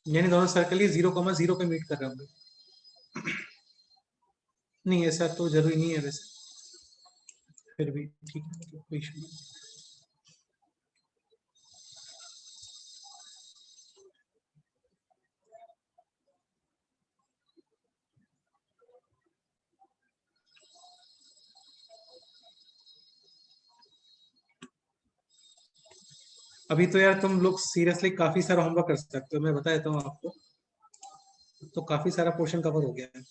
S1: यानी दोनों सर्कल ही 0,0 पे मीट कर रहे होंगे। नहीं ऐसा तो जरूरी नहीं है वैसे, फिर भी ठीक है, मतलब कोई इशू नहीं। अभी तो यार तुम लोग सीरियसली काफी सारा होमवर्क कर सकते हो, मैं बता देता हूँ आपको, तो काफी सारा पोर्शन कवर हो गया है।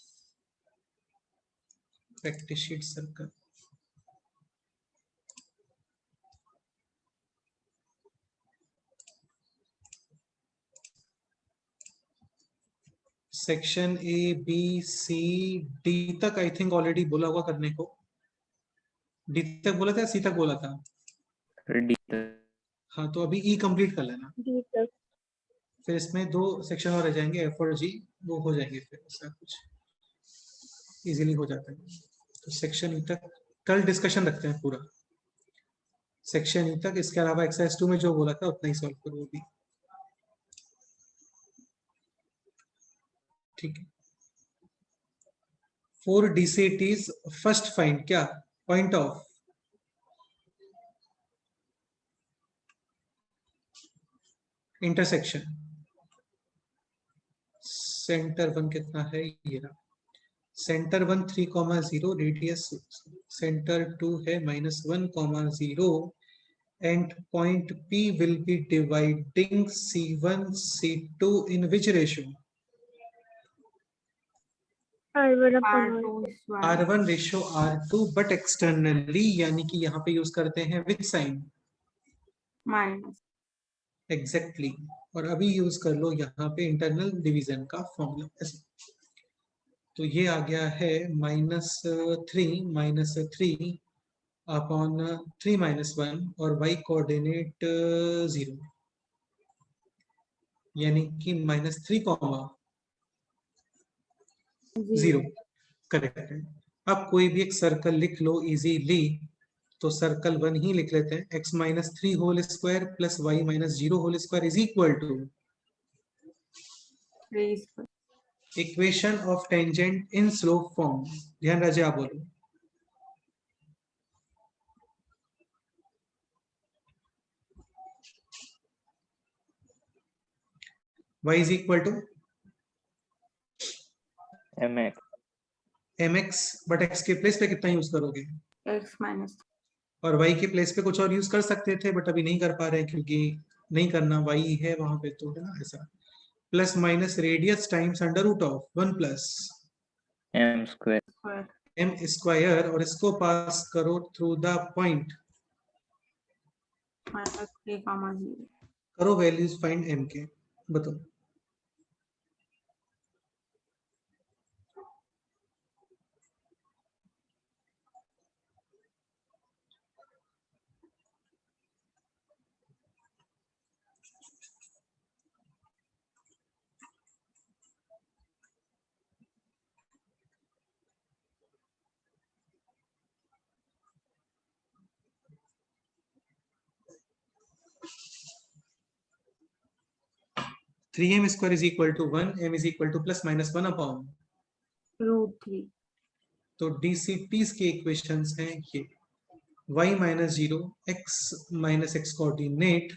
S1: Practice sheet circle section A B C D तक आई थिंक ऑलरेडी बोला होगा करने को। डी तक बोला था, सी तक बोला था।
S4: डी
S1: हाँ तो अभी ई कंप्लीट कर लेना,
S5: D तक।
S1: फिर इसमें 2 सेक्शन और रह जाएंगे F और G, वो हो जाएंगे फिर ऐसा कुछ इजीली हो जाता है। तो सेक्शन ई तक कल डिस्कशन रखते हैं पूरा सेक्शन ई तक। इसके अलावा एक्सरसाइज 2 में जो बोला था उतना ही सॉल्व करो वो भी, ठीक है। 4 DCTs फर्स्ट फाइंड क्या पॉइंट ऑफ इंटरसेक्शन। सेंटर 1 कितना है, ये रहा। सेंटर 1 3,0, रेडियस सेंटर 2 है -1,0, and point P will be dividing C1 C2 in which ratio?
S5: R1 upon
S3: R2
S5: R2.
S3: is 1.
S1: R1 ratio R2, but externally यानी कि यहाँ पे यूज करते हैं विच साइन?
S3: Minus.
S1: एग्जैक्टली और अभी यूज कर लो यहाँ पे इंटरनल डिवीजन का फॉर्मूला। तो ये आ गया है -3 अपॉन 3 -1 और y कोऑर्डिनेट 0 यानी कि -3, 0 करेक्ट है। अब कोई भी एक सर्कल लिख लो इजीली, तो सर्कल 1 ही लिख लेते हैं। x -3 whole square plus y -0 whole square is equal to
S3: 3 square.
S1: Equation of tangent in slope form. ध्यान राजे आप बोलो। y is equal to
S4: mx
S1: mx, but x के प्लेस पे कितना यूज करोगे?
S3: X minus.
S1: और y के प्लेस पे कुछ और यूज कर सकते थे बट अभी नहीं कर पा रहे हैं क्योंकि नहीं करना, y है वहां पे, तो है ना ऐसा। Plus minus radius times under root of 1 plus
S4: m square
S3: Square.
S1: m square, और इसको पास करो थ्रू द पॉइंट।
S3: -3,0.
S1: करो वैल्यूज फाइंड m के, बताओ। Three M square is equal to 1, m इज इक्वल टू +-1 अपॉन,
S3: √3.
S1: तो DCTs के इक्वेशंस हैं ये y -0 x कोऑर्डिनेट,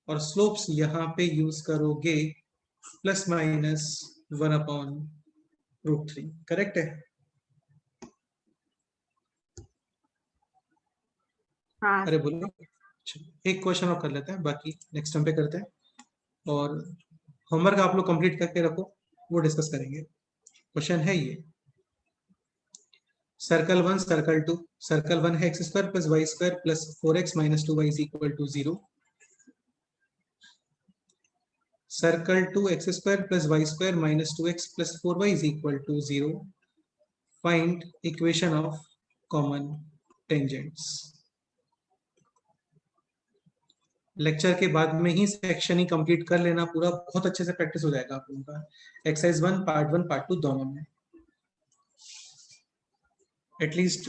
S1: और स्लोप्स यहाँ पे यूज करोगे +-1 अपॉन √3। करेक्ट है?
S3: हाँ.
S1: अरे बोलो। एक क्वेश्चन और कर लेते हैं, बाकी नेक्स्ट टाइम पे करते हैं। और होमवर्क आप लोग कंप्लीट करके रखो, वो डिस्कस करेंगे। क्वेश्चन है ये, सर्कल 1 सर्कल 2, सर्कल 1 है x square plus Y square plus 4x minus 2y is equal to 0। Circle 2 x square plus Y square minus 2x plus 4y is equal to 0। Find equation of common tangents. Lecture के बाद में ही section ही complete कर लेना पूरा, बहुत अच्छे से practice हो जाएगा आप लोगों का एक्सरसाइज 1 पार्ट 2 दोनों में। एटलीस्ट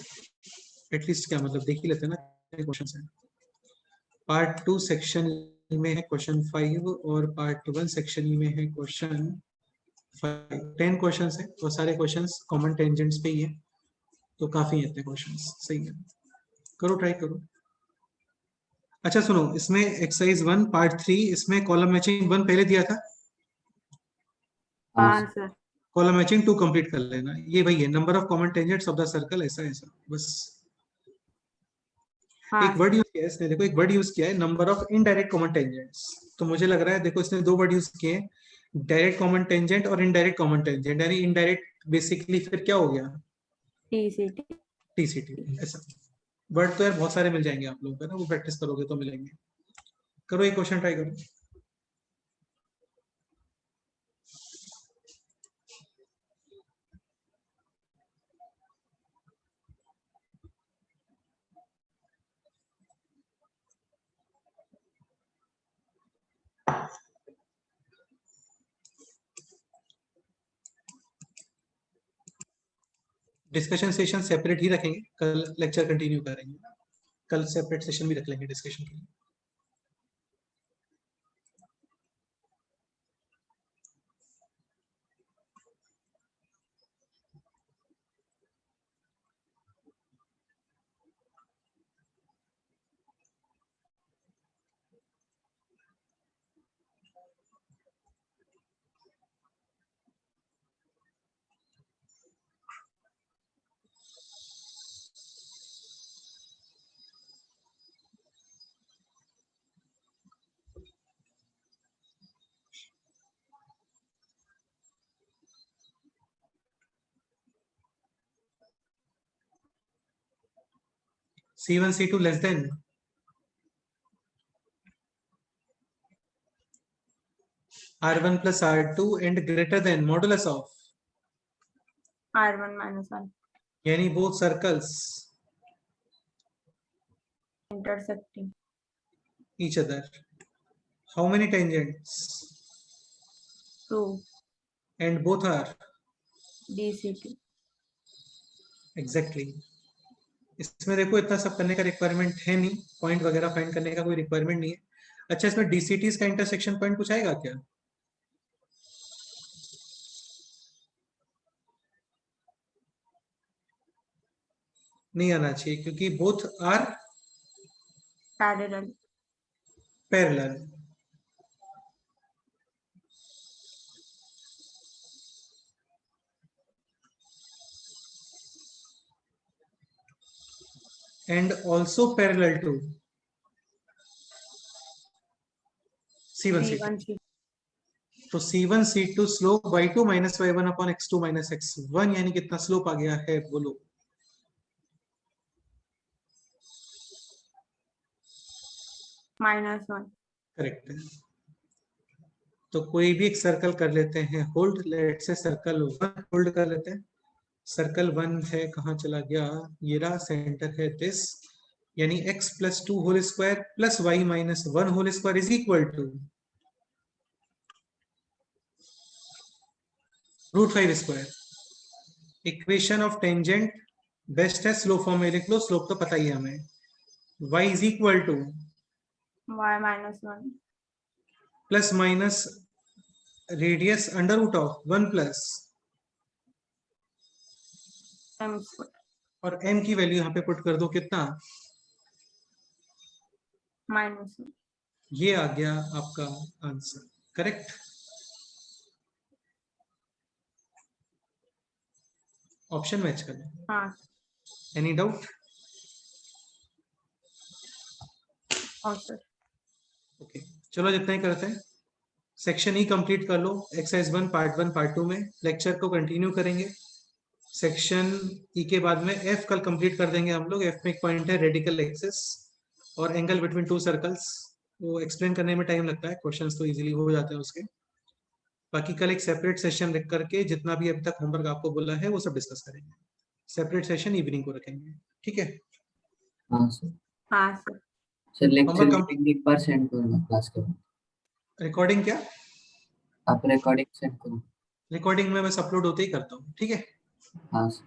S1: क्या मतलब, देख ही लेते हैं ना क्वेश्चन है। पार्ट 2 सेक्शन में है क्वेश्चन 5 और पार्ट 1 सेक्शन में है क्वेश्चन 5। 10 क्वेश्चन है और सारे क्वेश्चन कॉमन टेंजेंट्स पे ही है, तो काफी है इतने क्वेश्चन। सही है, करो ट्राई करो। अच्छा सुनो, इसमें एक्सरसाइज 1 पार्ट 3, इसमें कॉलम मैचिंग 1 पहले दिया था,
S3: हाँ सर.
S1: कॉलम मैचिंग 2 कंप्लीट कर लेना। ये वही है, number of common tangents of the circle, ऐसा ऐसा बस।
S3: हाँ
S1: एक वर्ड यूज किया है इसने, देखो एक वर्ड यूज किया है, number of indirect common tangents. तो मुझे लग रहा है देखो इसने 2 वर्ड यूज किए, डायरेक्ट कॉमन टेंजेंट और इनडायरेक्ट कॉमन टेंजेंट, यानी इनडायरेक्ट बेसिकली फिर क्या हो गया,
S3: TCT.
S1: TCT। ऐसा वर्ड तो यार बहुत सारे मिल जाएंगे आप लोगों को ना, वो प्रैक्टिस करोगे तो मिलेंगे। करो एक क्वेश्चन ट्राई करो। डिस्कशन सेशन सेपरेट ही रखेंगे, कल लेक्चर कंटिन्यू करेंगे, कल सेपरेट सेशन भी रख लेंगे डिस्कशन के लिए। C1 C2 less than R1 plus R2 and greater than modulus of,
S3: R1 minus R
S1: यानी both circles
S3: intersecting.
S1: each other. How many tangents?
S3: 2
S1: And both are
S3: DCT.
S1: exactly. इसमें देखो इतना सब करने का रिक्वायरमेंट है नहीं, पॉइंट वगैरह फाइंड करने का कोई रिक्वायरमेंट नहीं है. अच्छा, इसमें DCTs का इंटरसेक्शन पॉइंट कुछ आएगा क्या? नहीं आना चाहिए क्योंकि both are
S3: Parallel.
S1: Parallel. And also parallel to C1 C2.
S3: C1 C2.
S1: तो C1 C2 slope y2 minus y1 upon x2 minus x1 यानी कितना स्लोप आ गया है बोलो?
S3: -1.
S1: करेक्ट है. तो कोई भी एक सर्कल कर लेते हैं होल्ड. लेट से सर्कल 1 होल्ड कर लेते हैं. सर्कल 1 है, कहाँ चला गया? ये रहा, सेंटर है दिस. यानी x plus 2 whole square plus y minus 1 whole square is equal to √5 square. Equation of tangent best है स्लोप फॉर्म में लिख लो. स्लोप तो पता ही है हमें. y is equal to
S3: Y minus 1.
S1: Plus minus radius under root of 1 plus
S3: M square.
S1: और m की value यहाँ पे पुट कर दो. कितना?
S3: -1.
S1: ये आ गया आपका आंसर. करेक्ट. ऑप्शन मैच कर लो.
S3: हाँ.
S1: Any doubt?
S3: और सर.
S1: ओके, चलो जितना ही करते हैं. सेक्शन ई कंप्लीट कर लो. एक्सरसाइज 1 पार्ट 1 पार्ट 2 में लेक्चर को कंटिन्यू करेंगे. सेक्शन ई के बाद में एफ कल कंप्लीट कर देंगे हम लोग. एफ में एक पॉइंट है रेडिकल एक्सिस और एंगल बिटवीन टू सर्कल्स. वो एक्सप्लेन करने में टाइम लगता है, क्वेश्चंस तो इजीली हो जाते हैं उसके. बाकी कल एक सेपरेट सेशन रख करके जितना भी अभी तक होमवर्क आपको बोला है वो सब डिस्कस करेंगे. सेपरेट सेशन इवनिंग को रखेंगे. ठीक है.
S2: हाँ सर.
S3: हाँ सर.
S2: सर लेक्चर
S1: होमवर्क
S2: की लिंक एक बार सेंड करो ना क्लास का.
S1: रिकॉर्डिंग क्या?
S2: आप रिकॉर्डिंग सेंड करो.
S1: रिकॉर्डिंग में बस अपलोड होते ही करता हूँ. ठीक है.
S2: हाँ सर.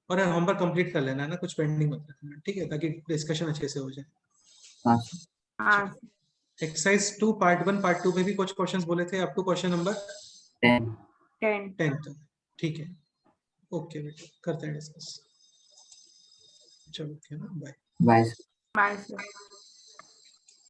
S1: और होमवर्क कंप्लीट कर लेना है ना, कुछ पेंडिंग मत रखना. ठीक है, ताकि डिस्कशन अच्छे से हो जाए.
S2: हाँ सर.
S3: हाँ सर.
S1: एक्सरसाइज 2 पार्ट 1 पार्ट 2 में भी कुछ क्वेश्चंस बोले थे. Up to question number
S2: 10.
S3: 10.
S1: तक. ठीक है. ओके बेटा, करते हैं डिस्कस. चलो, ओके ना, bye.
S2: Bye sir.
S3: Bye sir.